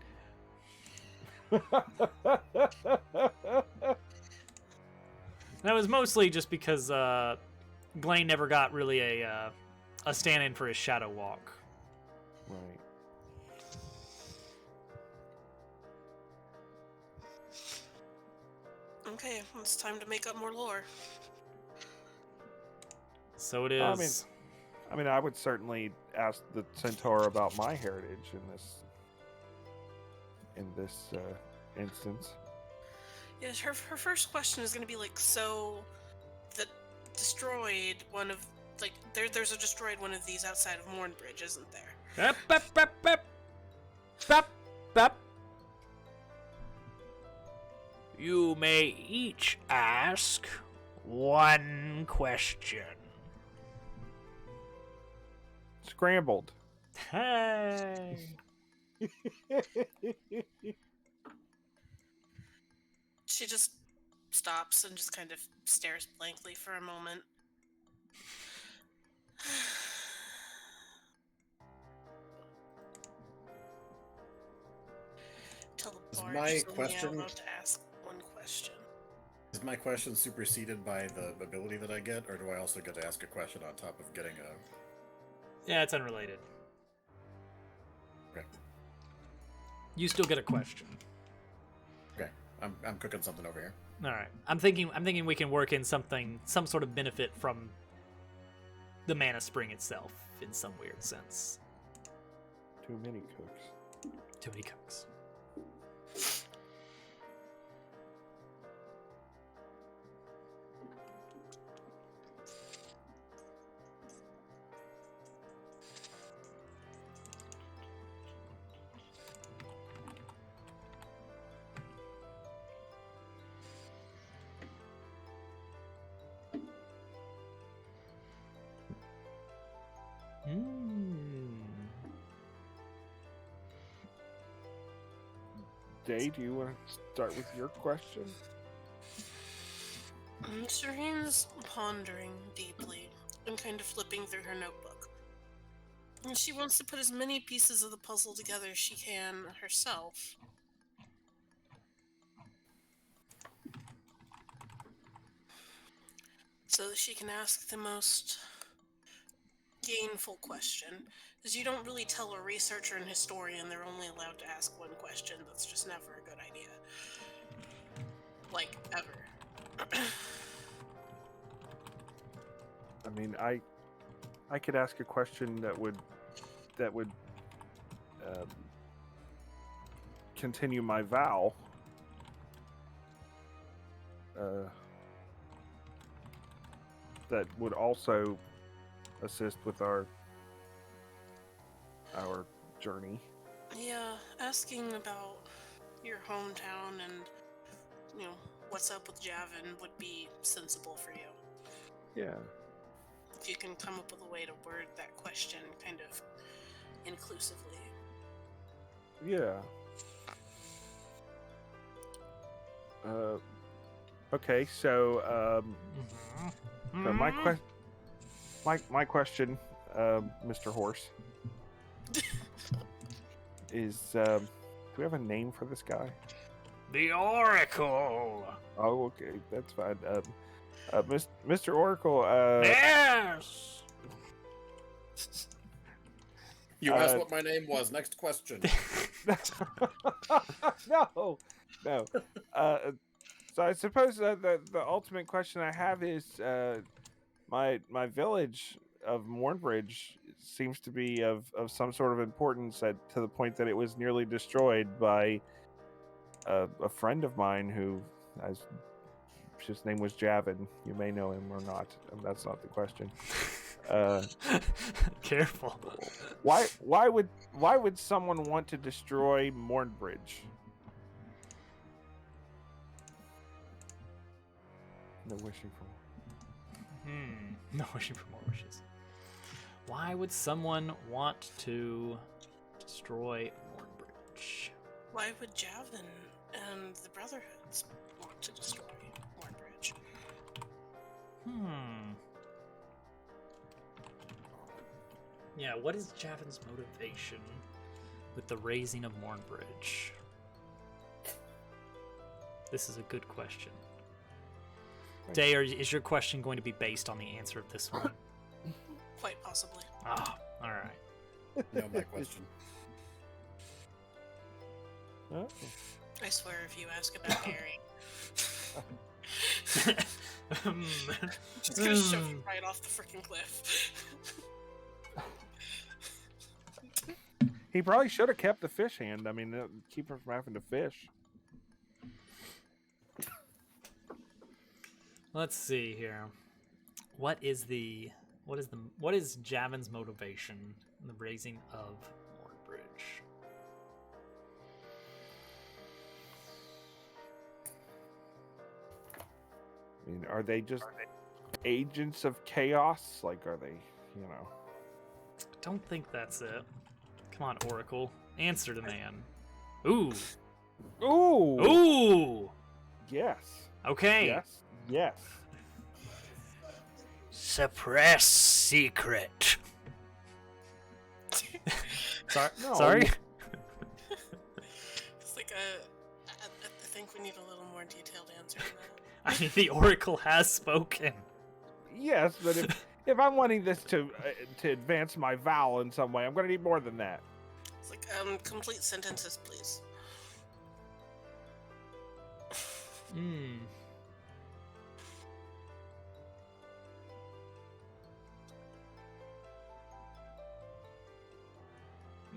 That was mostly just because Glane never got really a stand-in for his shadow walk. Right. Okay, it's time to make up more lore. So it I is. mean, I would certainly ask the centaur about my heritage in this instance. Yes, her first question is going to be like, so the destroyed one of like there's a destroyed one of these outside of Mornbridge, isn't there? Up, up, up, up. Up, up. You may each ask one question. Scrambled. Hey. She just stops and just kind of stares blankly for a moment. Tell the Is bard my she's only question- allowed to ask one question. Is my question superseded by the ability that I get, or do I also get to ask a question on top of getting a... Yeah, it's unrelated. Okay. You still get a question. Okay, I'm cooking something over here. All right. I'm thinking we can work in some sort of benefit from the mana spring itself in some weird sense. Too many cooks. Too many cooks. Day, do you want to start with your question? Serene's pondering deeply and kind of flipping through her notebook. And she wants to put as many pieces of the puzzle together as she can herself. So that she can ask the most gainful question. Because you don't really tell a researcher and historian they're only allowed to ask one question. That's just never a good idea. Like, ever. I mean, I could ask a question that would continue my vow. That would also assist with our journey. Yeah, asking about your hometown and, what's up with Javin would be sensible for you. Yeah. If you can come up with a way to word that question kind of inclusively. Yeah. Okay, so so my question, Mr. Horse, is do we have a name for this guy? The Oracle. Oh, okay, that's fine. Mr. Oracle. Yes. You asked what my name was. Next question. No. So I suppose the ultimate question I have is my village of Mornbridge seems to be of some sort of importance to the point that it was nearly destroyed by a friend of mine who, his name was Javin. You may know him or not. That's not the question. Careful. Why would someone want to destroy Mornbridge? No wishing for more. No wishing for more wishes. Why would someone want to destroy Mornbridge? Why would Javin and the Brotherhoods want to destroy Mornbridge? Yeah, what is Javin's motivation with the raising of Mornbridge? This is a good question. Day, is your question going to be based on the answer of this one? Quite possibly. Ah, all right. No, my question. Oh. I swear if you ask about Gary, just gonna shove you right off the freaking cliff. He probably should have kept the fish hand. I mean, keep him from having to fish. Let's see here. What is Javin's motivation in the raising of Mornbridge? I mean, are they just agents of chaos? Like, are they, I don't think that's it. Come on, Oracle. Answer the man. Ooh. Ooh! Ooh! Yes. Okay. Yes. Suppress secret. Sorry. No. Sorry? It's like I think we need a little more detailed answer than that. I mean, the Oracle has spoken. Yes, but if I'm wanting this to advance my vow in some way, I'm going to need more than that. It's like complete sentences, please.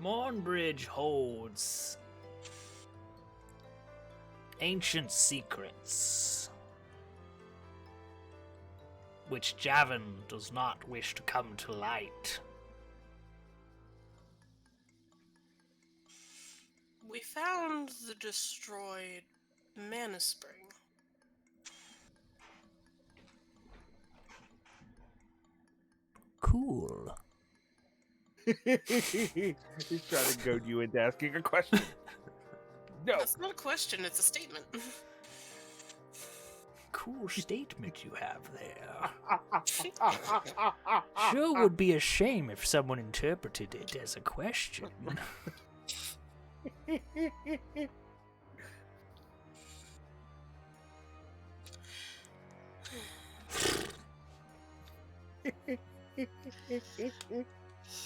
Mornbridge holds ancient secrets which Javin does not wish to come to light. We found the destroyed Mana Spring. Cool. He's trying to goad you into asking a question. No. That's not a question, it's a statement. Cool statement you have there. Sure would be a shame if someone interpreted it as a question.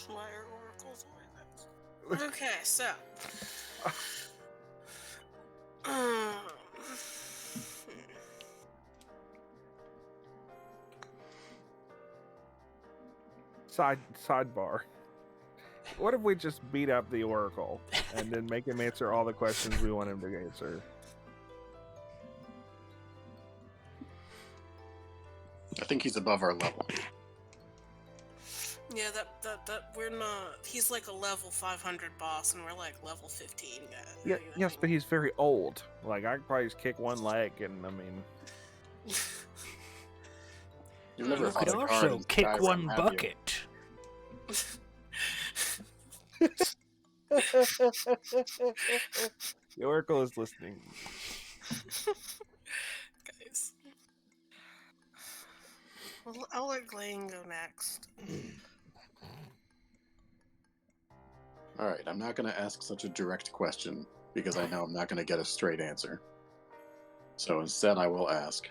Why are oracles like that? Okay, so. Sidebar. What if we just beat up the Oracle and then make him answer all the questions we want him to answer? I think he's above our level. Yeah, that we're not. He's like a level 500 boss, and we're like level 15 guys. Yeah, yes, but he's very old. Like, I could probably just kick one leg, and I mean... You've No, never you fought could a guard also in kick Skyrim, one have you? bucket. The Oracle is listening. Guys. Well, I'll let Glane go next. All right, I'm not going to ask such a direct question because I know I'm not going to get a straight answer. So instead, I will ask,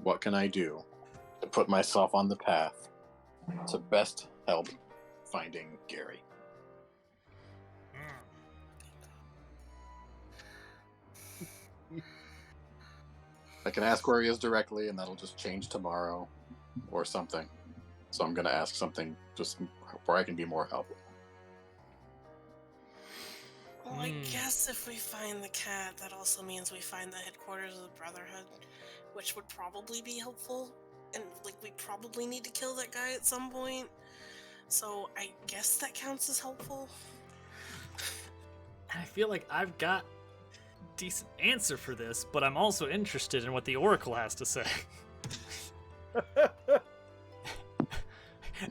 what can I do to put myself on the path to best help finding Gary? I can ask where he is directly, and that'll just change tomorrow or something. So I'm going to ask something just where I can be more helpful. Well, I guess if we find the cat, that also means we find the headquarters of the Brotherhood, which would probably be helpful. And, like, we probably need to kill that guy at some point. So I guess that counts as helpful. I feel like I've got a decent answer for this, but I'm also interested in what the Oracle has to say.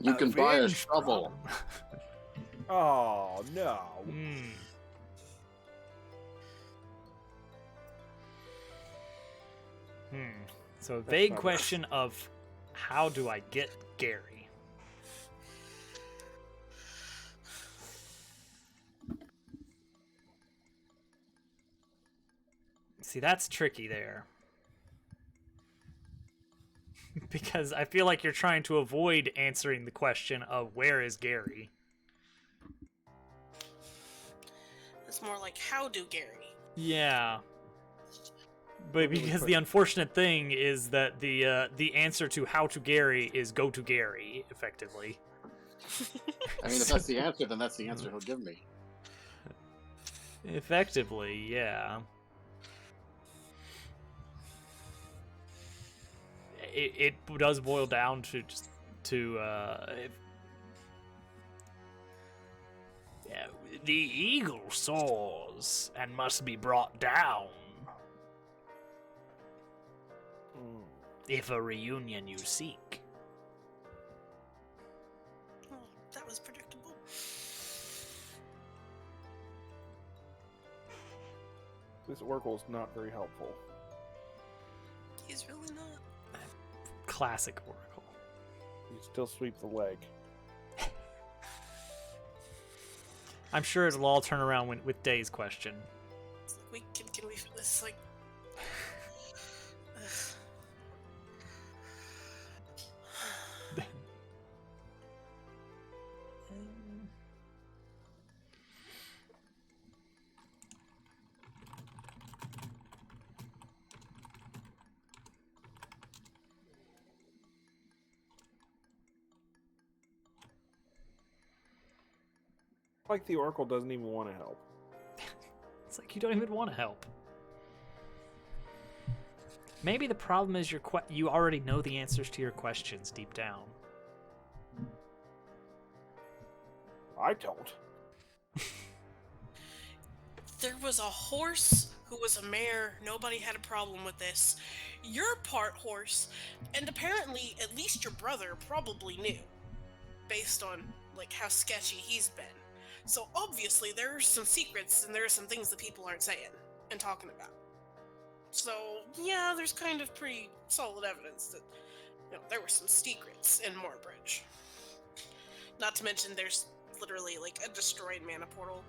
You can buy a Avenge shovel. Oh, no. So a vague not question of how do I get Gary? See, that's tricky there. Because I feel like you're trying to avoid answering the question of where is Gary? It's more like, how do Gary? Yeah. But because the unfortunate thing is that the answer to how to Gary is go to Gary, effectively. I mean, if that's the answer, then that's the answer he'll give me. Effectively, yeah. It does boil down to just yeah, the eagle soars and must be brought down. If a reunion you seek. Oh, that was predictable. This Oracle's not very helpful. He's really not. Classic Oracle. You still sweep the leg. I'm sure it'll all turn around with Day's question. It's like, can we, it's like... Like the Oracle doesn't even want to help. It's like you don't even want to help. Maybe the problem is you already know the answers to your questions deep down. I don't. There was a horse who was a mare. Nobody had a problem with this. You're part horse, and apparently at least your brother probably knew, based on like how sketchy he's been. So obviously there are some secrets and there are some things that people aren't saying and talking about. So yeah, there's kind of pretty solid evidence that there were some secrets in Moorbridge. Not to mention there's literally like a destroyed mana portal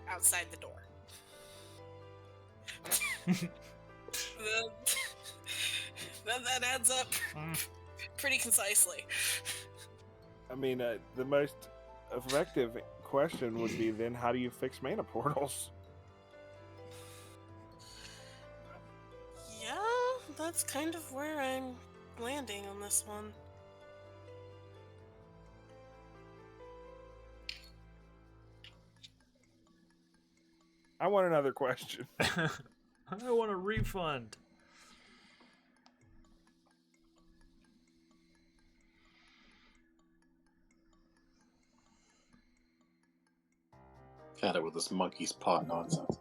outside the door. that adds up pretty concisely. I mean, the most effective question would be then, how do you fix mana portals? Yeah, that's kind of where I'm landing on this one. I want another question. I want a refund. Had it with this monkey's paw nonsense.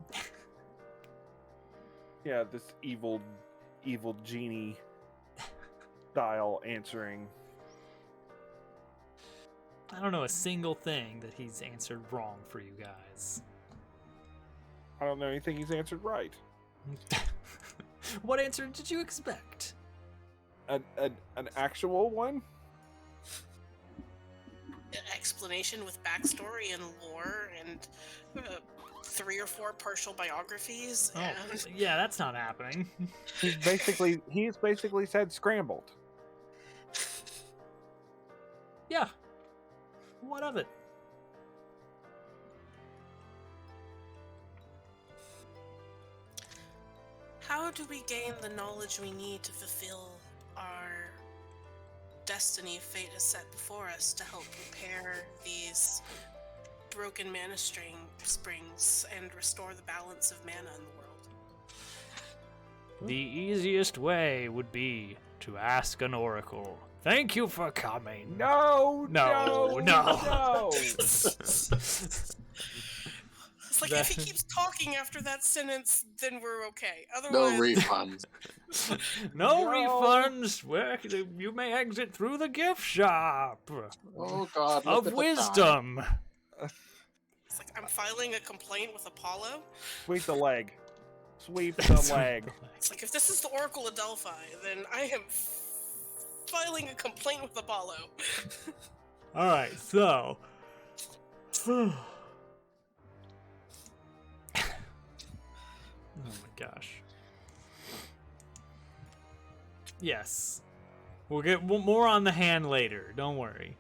Yeah, this evil genie style answering. I don't know a single thing that he's answered wrong for you guys. I don't know anything he's answered right. What answer did you expect? An actual one? An explanation with backstory and lore and 3 or 4 partial biographies. Oh, And yeah, that's not happening. He's basically said scrambled. Yeah. What of it? how do we gain the knowledge we need to fulfill our destiny fate has set before us to help repair these broken mana springs and restore the balance of mana in the world? The easiest way would be to ask an oracle. Thank you for coming. No. It's like if he keeps talking after that sentence, then we're okay. No Otherwise, refunds. No No. refunds. Where you may exit through the gift shop Oh God! Look of at the time. wisdom. it's like I'm filing a complaint with Apollo. Sweep the leg. Sweep the leg. It's like if this is the Oracle of Delphi, then I am filing a complaint with Apollo. All right, so. Oh my gosh. Yes. We'll get more on the hand later. Don't worry.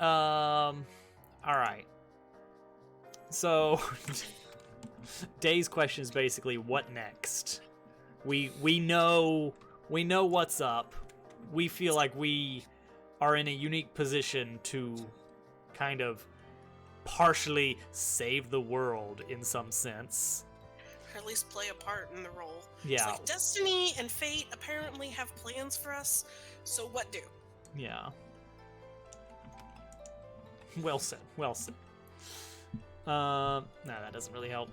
All right. So, Day's question is basically, what next? We know what's up. We feel like we are in a unique position to kind of partially save the world in some sense. Or at least play a part in the role. Yeah. It's like Destiny and Fate apparently have plans for us, so what do? Yeah. Well said. Well said. No, that doesn't really help.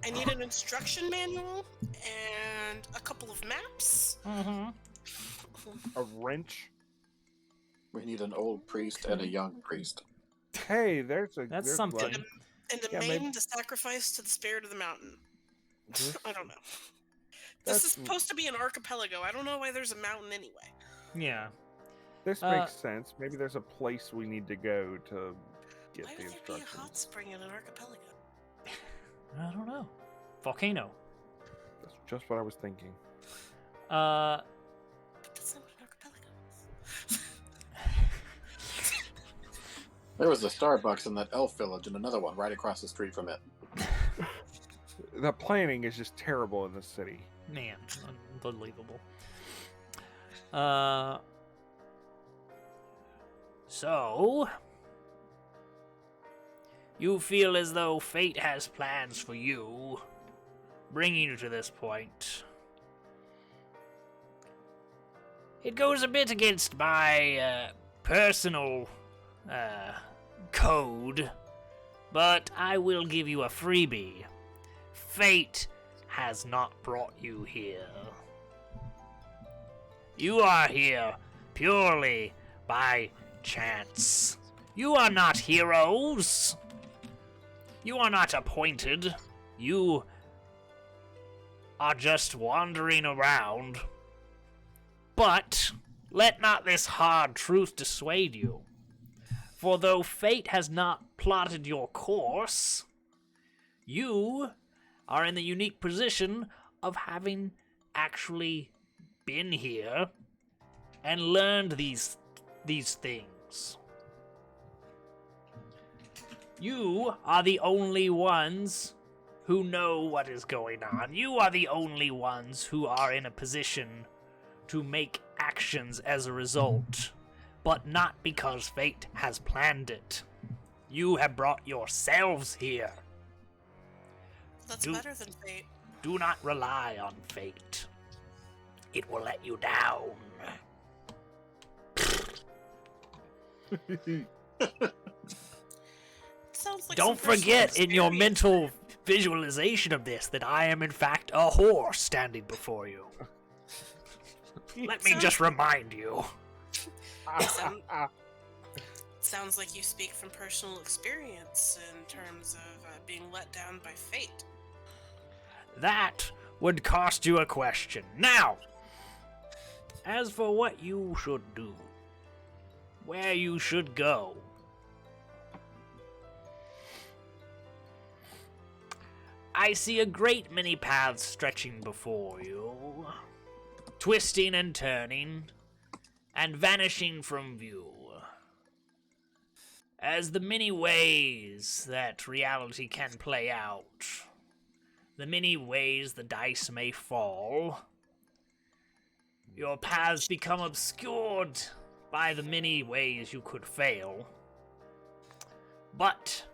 I need an instruction manual and a couple of maps. Mm-hmm. A wrench. We need an old priest and a young priest. Hey, there's That's there's something. blood. And a Yeah, maiden maybe- to sacrifice to the spirit of the mountain. This- I don't know. This is That's- supposed to be an archipelago. I don't know why there's a mountain anyway. Yeah. This makes sense. Maybe there's a place we need to go to get Why the would there be a hot instructions. spring in an archipelago? I don't know. Volcano. That's just what I was thinking. But that's not what an archipelago is. There was a Starbucks in that elf village and another one right across the street from it. The planning is just terrible in this city. Man, unbelievable. So, you feel as though fate has plans for you, bringing you to this point. It goes a bit against my personal code, but I will give you a freebie. Fate has not brought you here. You are here purely by chance. You are not heroes. You are not appointed. You are just wandering around. But let not this hard truth dissuade you. For though fate has not plotted your course, you are in the unique position of having actually been here and learned these things. You are the only ones who know what is going on. You are the only ones who are in a position to make actions as a result, but not because fate has planned it. You have brought yourselves here. That's Do- better than Fate. Do not rely on fate. It will let you down. Sounds like Don't some personal forget in your experience. mental visualization of this that I am in fact a horse standing before you. Let me Sounds- just remind you. Sounds like you speak from personal experience in terms of being let down by fate. That would cost you a question. Now, as for what you should do, where you should go, I see a great many paths stretching before you, twisting and turning, and vanishing from view. As the many ways that reality can play out, the many ways the dice may fall, your paths become obscured by the many ways you could fail. But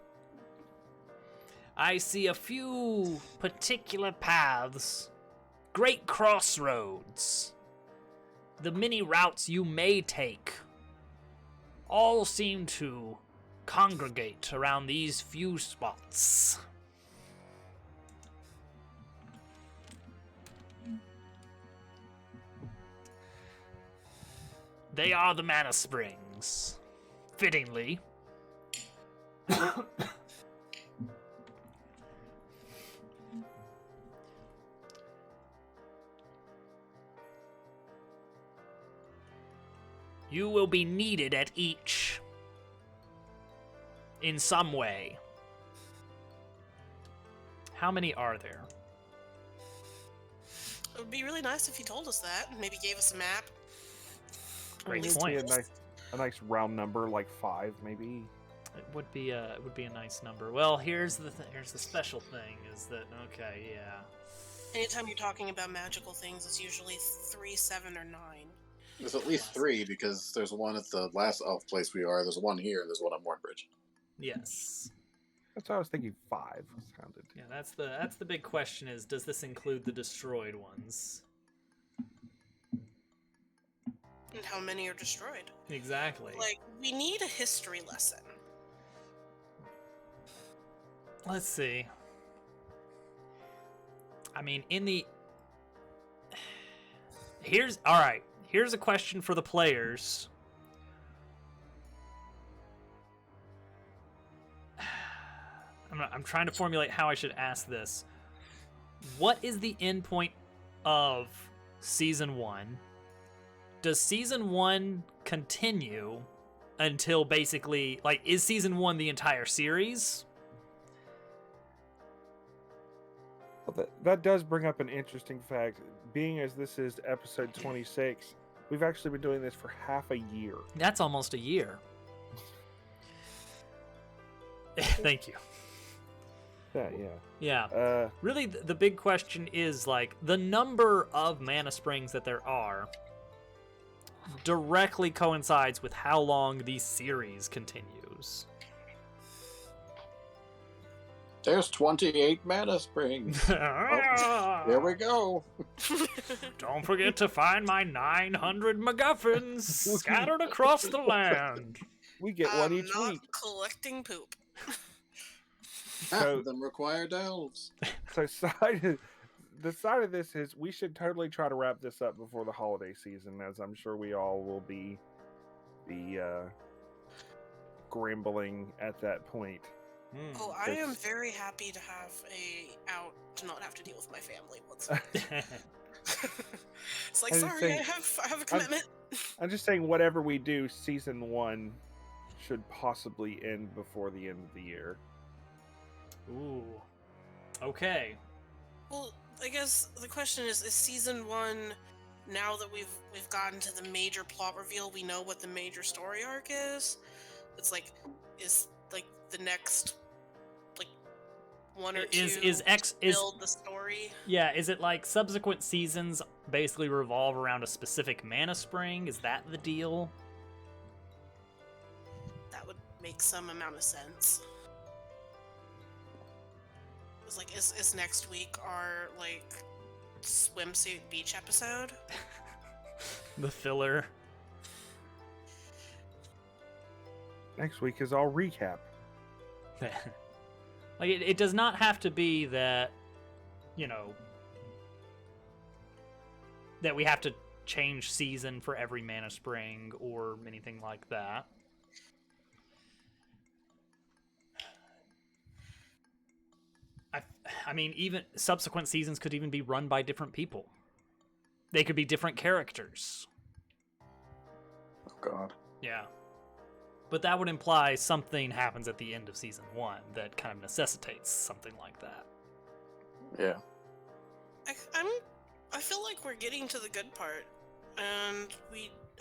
I see a few particular paths, great crossroads, the many routes you may take, all seem to congregate around these few spots. They are the mana springs. Fittingly. You will be needed at each. In some way. How many are there? It would be really nice if you told us that, and maybe gave us a map. Great It'd point. be a nice round number, like 5, maybe. It would be a nice number. Well, here's the special thing is that okay, yeah. Anytime you're talking about magical things, it's usually 3, 7, or 9. There's at least 3 because there's one at the last elf place we are. There's one here. And there's one on Mornbridge. Yes. That's what I was thinking. 5 sounded. Yeah, that's the big question is does this include the destroyed ones? And how many are destroyed? Exactly. Like, we need a history lesson. Let's see. I mean, Here's a question for the players. I'm trying to formulate how I should ask this. What is the end point of Season 1? Does Season 1 continue until basically... Like, is Season 1 the entire series? Well, that does bring up an interesting fact. Being as this is episode 26, we've actually been doing this for half a year. That's almost a year. Thank you. Yeah. Yeah. Really, the big question is, like, the number of mana springs that there are directly coincides with how long the series continues. There's 28 mana springs. There we go. Don't forget to find my 900 MacGuffins scattered across the land. We get one each not week. collecting poop. Half So- of them required elves. So the side of this is we should totally try to wrap this up before the holiday season, as I'm sure we all will be grumbling at that point. Oh, I am very happy to have to not have to deal with my family once. It's like, I was sorry, saying- I have a commitment. I'm just saying, whatever we do, season 1 should possibly end before the end of the year. Ooh. Okay. Well, I guess the question is Season 1, now that we've gotten to the major plot reveal, we know what the major story arc is? It's like, is like the next, like, 1 or 2 Is build the story? Yeah, is it like subsequent seasons basically revolve around a specific mana spring? Is that the deal? That would make some amount of sense. It's like, is next week our, like, swimsuit beach episode? The filler. Next week is all recap. Like it does not have to be that, you know, that we have to change season for every Mana Spring or anything like that. I mean, even subsequent seasons could even be run by different people. They could be different characters. Oh God. Yeah. But that would imply something happens at the end of season 1 that kind of necessitates something like that. Yeah. I feel like we're getting to the good part, and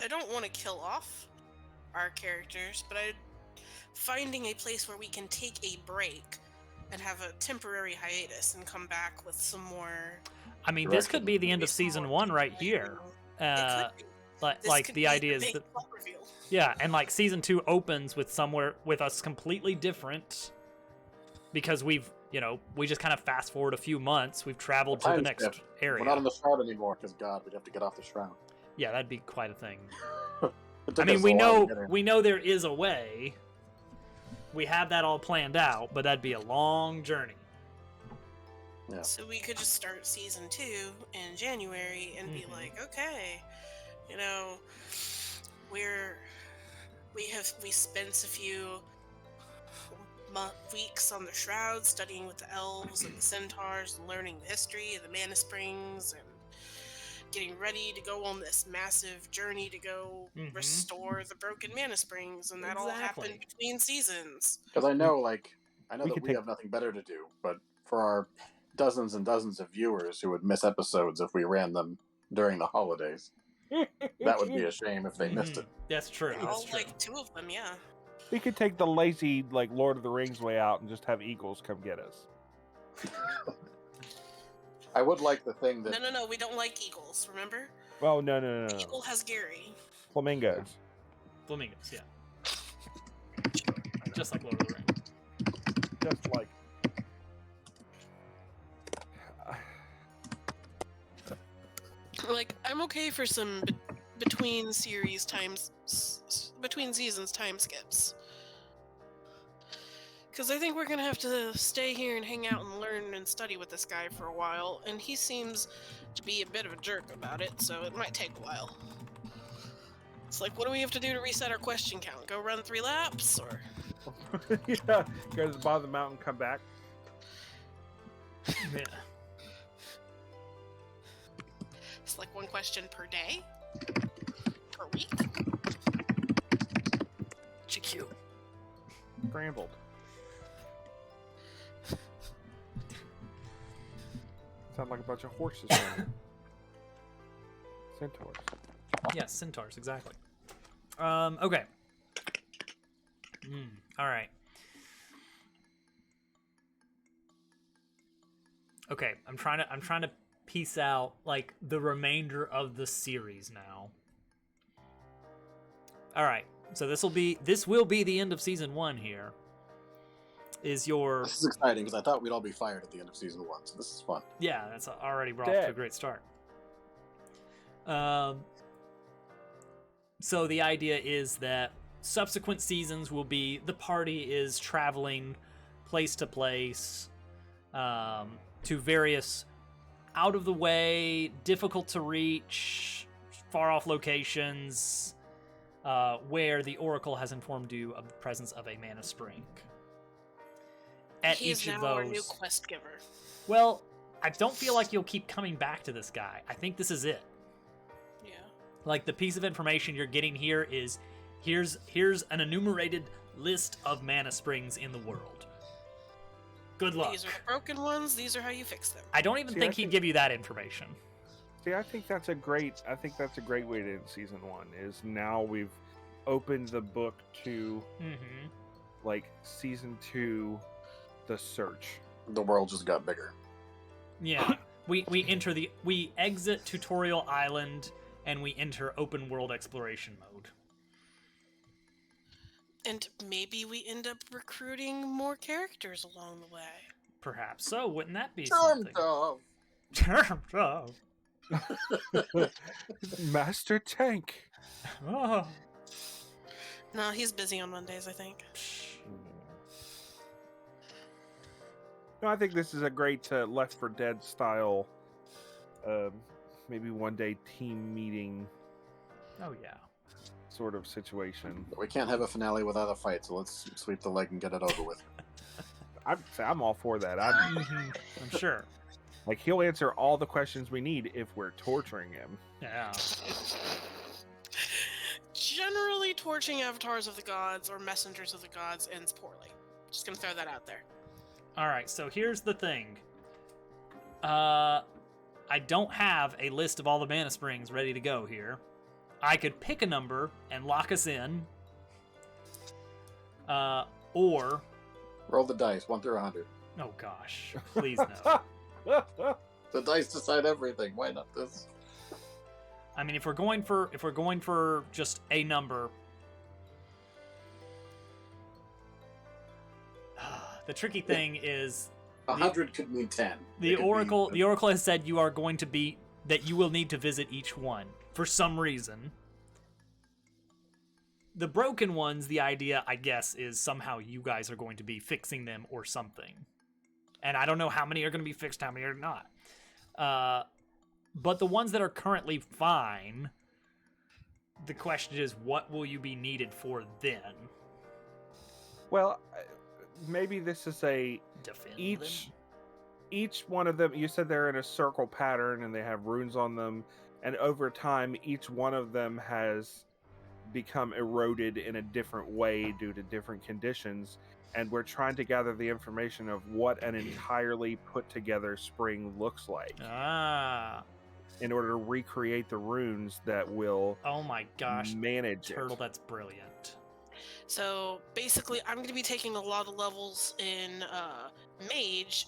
I don't want to kill off our characters, but finding a place where we can take a break and have a temporary hiatus and come back with some more. I mean, this could be the end of season 1 right here. Like the idea is that, yeah, and like season 2 opens with somewhere with us completely different, because we just kind of fast forward a few months. We've traveled to the next area. We're not in the shroud anymore because God, we'd have to get off the shroud. Yeah, that'd be quite a thing. I mean, we know there is a way. We have that all planned out, but that'd be a long journey. Yeah. So we could just start season 2 in January and be like, okay, you know, we spent a few weeks on the shroud studying with the elves and the centaurs and learning the history of the Mana Springs and getting ready to go on this massive journey to go restore the broken Mana Springs, and that all happened between seasons. Because I know that we have nothing better to do, but for our dozens and dozens of viewers who would miss episodes if we ran them during the holidays, that would be a shame if they missed it. That's true. That's true. Like 2 of them, yeah. We could take the lazy, like, Lord of the Rings way out and just have eagles come get us. I would like the thing that... No, we don't like eagles, remember? Oh, no. The eagle has Gary. Flamingos, yeah. Just like Lord of the Rings. just like... Like, I'm okay for some between seasons time skips. Because I think we're going to have to stay here and hang out and learn and study with this guy for a while, and he seems to be a bit of a jerk about it, so it might take a while. It's like, what do we have to do to reset our question count? Go run 3 laps, or... Yeah, go to the bottom of the mountain, come back. Yeah. It's like 1 question per day? Per week? GQ. Scrambled. Sound like a bunch of horses. Centaurs. Yes, centaurs, exactly. Okay. All right. Okay, I'm trying to piece out like the remainder of the series now. All right. So this will be the end of season 1 here. This is exciting because I thought we'd all be fired at the end of season 1, so this is fun. Yeah, that's already brought off to a great start. So the idea is that subsequent seasons will be the party is traveling place to place, to various out of the way, difficult to reach, far off locations, where the Oracle has informed you of the presence of a Mana Spring. At each of those, our new quest giver. Well, I don't feel like you'll keep coming back to this guy. I think this is it. Yeah. Like, the piece of information you're getting here is here's an enumerated list of Mana Springs in the world. Good luck. These are the broken ones. These are how you fix them. I don't even think he'd give you that information. See, I think that's a great way to end season 1. Is now we've opened the book to like season 2, the search. The world just got bigger. Yeah. we exit Tutorial Island and we enter open world exploration mode. And maybe we end up recruiting more characters along the way. Perhaps so. Wouldn't that be Charmed something? Dove. Charmed Dove. Master Tank. Oh. No, he's busy on Mondays, I think. No, I think this is a great Left 4 Dead style, maybe one day team meeting Oh yeah. sort of situation. We can't have a finale without a fight, so let's sweep the leg and get it over with. I'm all for that. I'm sure. Like, he'll answer all the questions we need if we're torturing him. Yeah. Generally, torching avatars of the gods or messengers of the gods ends poorly. Just gonna throw that out there. All right. So here's the thing. I don't have a list of all the mana springs ready to go here. I could pick a number and lock us in. Or Roll the dice, 1 through 100. oh gosh, please no. The dice decide everything. Why not this? I mean, if we're going for just a number, the tricky thing is 100 could mean 10. the It could oracle. be- The oracle has said you will need to visit each one for some reason. The broken ones, the idea, I guess, is somehow you guys are going to be fixing them or something. And I don't know how many are going to be fixed, how many are not. But the ones that are currently fine, the question is, what will you be needed for then? Well, maybe this is a Defend each one of them. You said they're in a circle pattern and they have runes on them, and over time, each one of them has become eroded in a different way due to different conditions. And we're trying to gather the information of what an entirely put together spring looks like in order to recreate the runes that will Oh my gosh, manage Turtle, it. that's brilliant. So basically, I'm going to be taking a lot of levels in Mage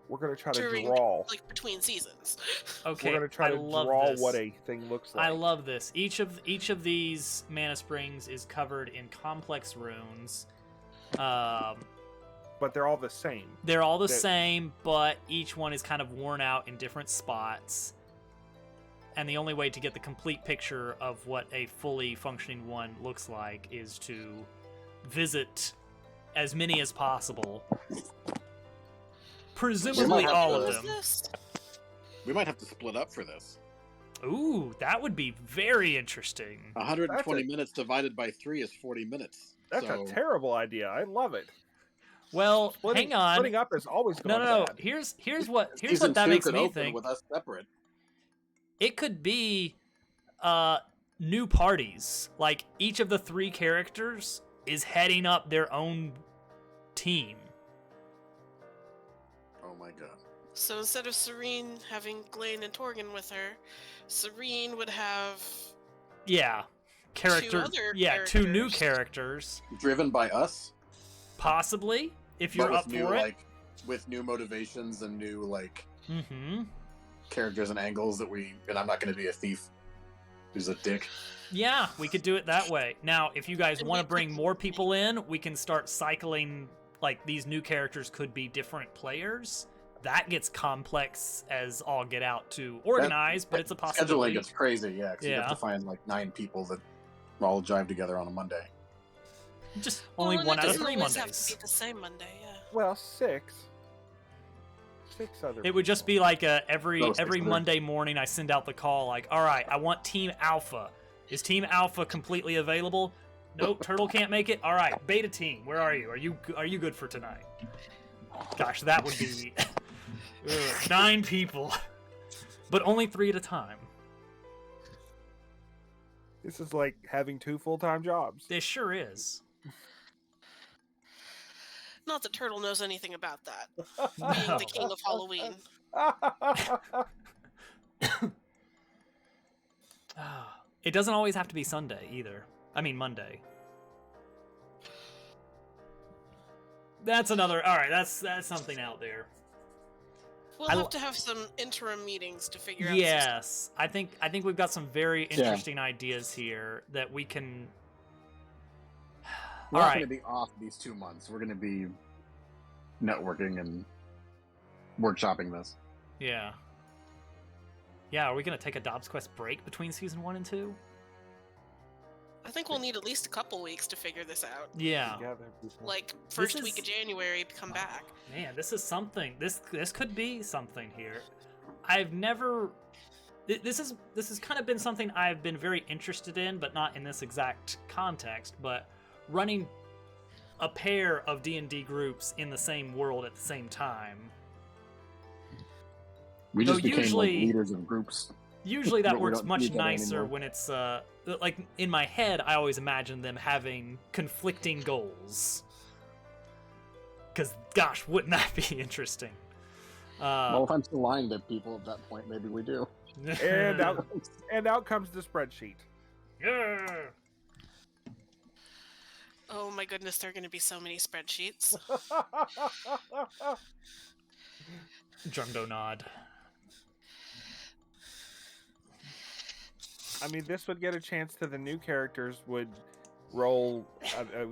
We're going to try to during, draw. like, between seasons. Okay, We're going to try I to love draw this. what a thing looks like. I love this. Each of these mana springs is covered in complex runes. But they're all the same. They're all the That- same, but each one is kind of worn out in different spots. And the only way to get the complete picture of what a fully functioning one looks like is to visit as many as possible. Presumably have all to- of What them. is this? We might have to split up for this. Ooh, that would be very interesting. 120 That's minutes divided by 3 is 40 minutes. That's so a terrible idea. I love it. Well, Splitting, hang on. Splitting up is always No, going no. bad. Here's what season that 2 makes could me open think. with us separate. It could be new parties. Like each of the 3 characters is heading up their own team. Oh my god. So instead of Serene having Glenn and Torgan with her, Serene would have Yeah. other two new characters. characters. Driven by us? Possibly, if you're but with up new, for it. like, with new motivations and new, like, Mm-hmm. characters and angles that and I'm not going to be a thief who's a dick. Yeah, we could do it that way. Now, if you guys And want we to bring more people in, we can start cycling. Like these new characters could be different players. That gets complex as all get out to organize, but it's a possibility. Scheduling gets crazy, yeah, 'cause you have Yeah. to find, like, 9 people that all jive together on a Monday. Just only and one it out of doesn't 3 always Mondays. have to be the same Monday, yeah. Well, 6. 6 other It would just be like every Those things are- Monday morning I send out the call like, all right, I want Team Alpha. Is Team Alpha completely available? Nope, Turtle can't make it. All right, Beta Team, where are you? Are you good for tonight? Gosh, that would be 9 people, but only 3 at a time. This is like having 2 full-time jobs. This sure is. Not that Turtle knows anything about that. Being the king of Halloween. It doesn't always have to be Sunday either. I mean Monday. That's another. All right, that's something out there. We'll I have l- to have some interim meetings to figure out. some stuff. Yes, I think we've got some very interesting ideas here that we can. We're All not right. going to be off these 2 months. We're going to be networking and workshopping this. Yeah. Yeah, are we gonna take a DobbsQuest break between season 1 and 2? I think we'll need at least a couple weeks to figure this out. Yeah. Together, people. Like first is- week of January, come back. Man, this is something. This could be something here. I've never. This has kind of been something I've been very interested in, but not in this exact context. But running a pair of D&D groups in the same world at the same time. We Though just became usually- like leaders of groups. Usually that But we works don't much need that nicer anymore. when it's like in my head. I always imagine them having conflicting goals. Because gosh, wouldn't that be interesting? Well, if I'm still lying to people at that point, maybe we do. And out comes the spreadsheet. Yeah. Oh my goodness, there are going to be so many spreadsheets. Drumdo nod. I mean, this would get a chance to the new characters would roll.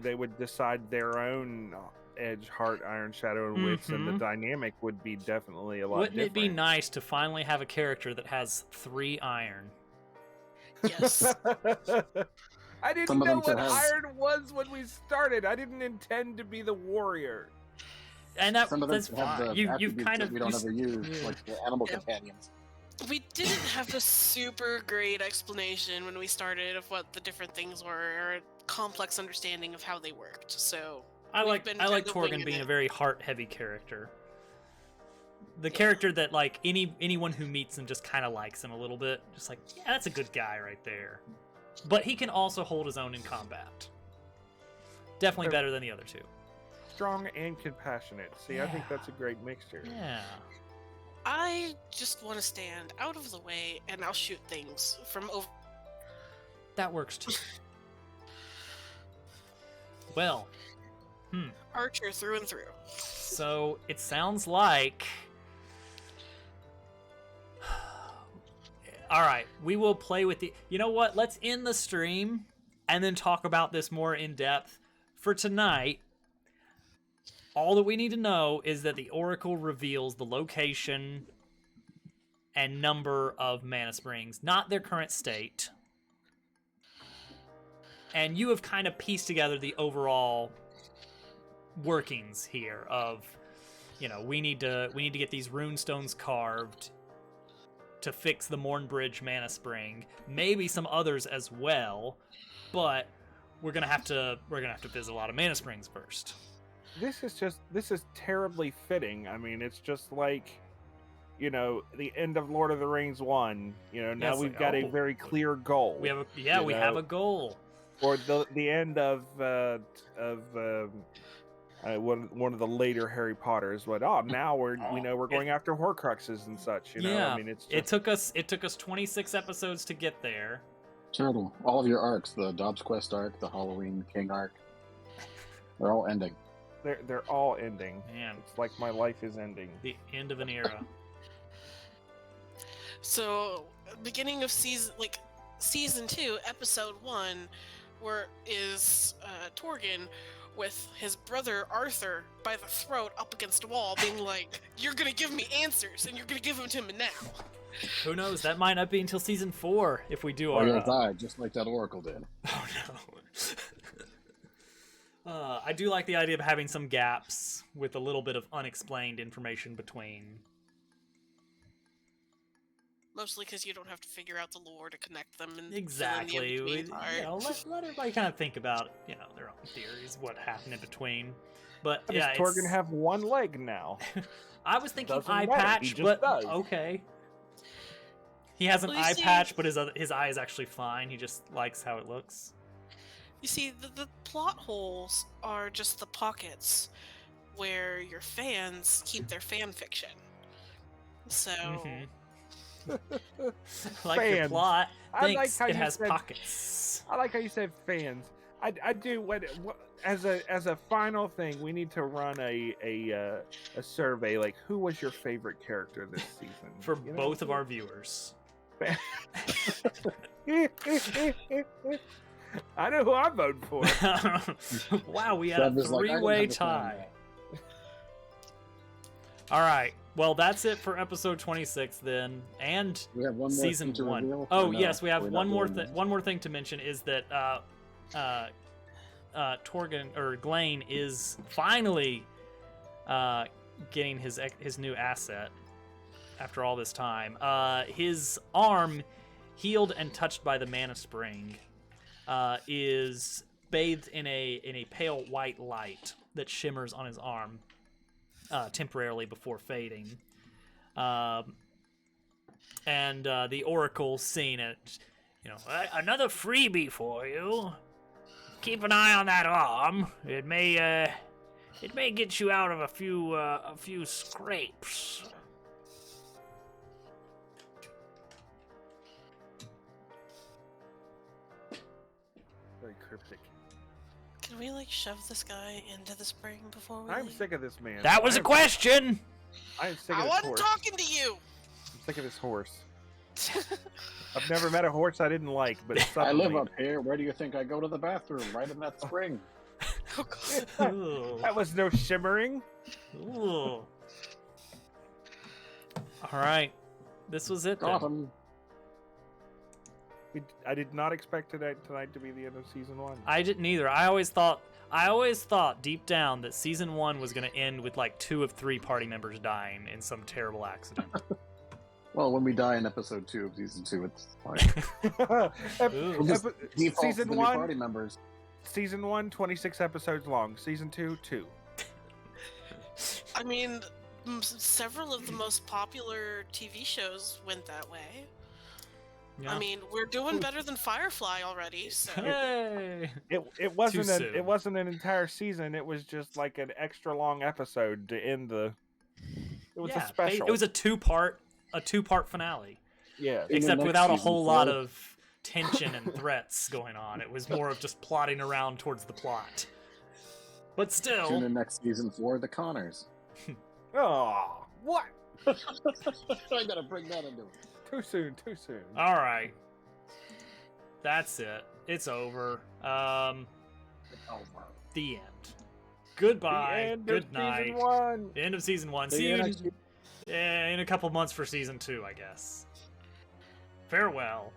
They would decide their own edge, heart, iron, shadow, and wits, and the Mhm. dynamic would be definitely a lot Wouldn't it be different. nice to finally have a character that has 3 iron? Yes. I didn't Some of know them what could have- iron was when we started. I didn't intend to be the warrior. And that, Some of them that's could have fine. the You've attributes kind that of we don't you- ever use, yeah. like the animal Yeah. companions. We didn't have the super great explanation when we started of what the different things were, or a complex understanding of how they worked. So I we've like been I like kind of Torgan winging being a it. very heart-heavy character. The Yeah. character that like anyone who meets him just kind of likes him a little bit. Just like, yeah, that's a good guy right there. But he can also hold his own in combat. Definitely Sure. better than the other two. Strong and compassionate. See, I think Yeah. that's a great mixture. Yeah. I just want to stand out of the way and I'll shoot things from over. That works too. Well, Archer through and through. so it sounds like. All right, we will play with the. You know what? Let's end the stream and then talk about this more in depth. For tonight, all that we need to know is that the Oracle reveals the location and number of mana springs, not their current state. And you have kind of pieced together the overall workings here of, you know, we need to get these rune stones carved to fix the Mornbridge mana spring, maybe some others as well, but we're gonna have to visit a lot of mana springs first. This is terribly fitting. I mean, it's just like, you know, the end of Lord of the Rings 1. You know, now Yes, we've got a oh. very clear goal. We have a You have know, a goal. or the end of one of the later Harry Potters. But now we know we're going after Horcruxes and such. You know, Yeah, I mean, it's it just, took us 26 episodes to get there. Turtle, all of your arcs, the DobbsQuest arc, the Halloween King arc, they're all ending. they're all ending. Man, It's like my life is ending. the end of an era. So, beginning of season 2, episode 1, where is Torgan with his brother Arthur by the throat up against a wall, being like, "You're gonna give me answers, and you're gonna give them to me now." Who knows? That might not be until season 4 if we do Or our. you'll die, just like that Oracle did. Oh no. I do like the idea of having some gaps with a little bit of unexplained information between. Mostly because you don't have to figure out the lore to connect them and Exactly. fill in the We, in-between part. you know, let everybody kind of think about, you know, their own theories, what happened in between. But How yeah, does Torgan it's- have one leg now? I was thinking Doesn't eye matter, he patch, just but does. okay. He has an Well, you eye see- patch, but his eye is actually fine. He just likes how it looks. You see, the plot holes are just the pockets where your fans keep their fan fiction. So, Mhm. like your Fans. plot I like thinks how it you has said- pockets. I like how you said fans. I do what as a final thing, we need to run a survey. Like, who was your favorite character this season? For You know? both of our viewers. I know who I'm voting for. Wow, we had a Trevor's like, I don't three-way have a plan tie. yet. All right. Well, that's it for episode 26 then, and We have one more season thing to 1. reveal? Oh Or no? yes, we have We're not one more doing thing. this? One more thing to mention is that Torgon or Glane is finally getting his new asset after all this time. His arm, healed and touched by the mana spring, is bathed in a pale white light that shimmers on his arm temporarily before fading. And the Oracle, seeing it, another freebie for you. Keep an eye on that arm. It may get you out of a few scrapes. Very cryptic. Can we shove this guy into the spring before we I'm leave? sick of this man. That was a question! I'm sick of I this wasn't horse. talking to you! I'm sick of this horse. I've never met a horse I didn't like, but it's I live suddenly- up here. Where do you think I go to the bathroom? Right in that spring. Oh, God. Ooh. That was no shimmering. Ooh. All right, this was it Got then. him. I did not expect tonight to be the end of season 1. I didn't either. I always thought deep down that season 1 was going to end with 2 of 3 party members dying in some terrible accident. Well, when we die in episode 2 of season 2, it's fine. Ooh. We'll just default to Season the new 1, party members. Season 1, 26 episodes long. Season 2, 2. I mean, several of the most popular TV shows went that way. Yeah. I mean, we're doing better than Firefly already, so... Hey. It wasn't Too it soon. wasn't an entire season. It was just an extra long episode to end the. It was a special. It was a two-part finale, yeah. In the except next without a season whole lot 4. of tension and threats going on. It was more of just plotting around towards the plot. But Tune still, in next season for the Connors. Oh, what? I gotta bring that into it. Too soon. Too soon. all right. That's it. It's over. Over. The end. The Goodbye. end Good of night. Season 1. The end of season 1. See See you you next week. in a couple months for season 2, I guess. Farewell.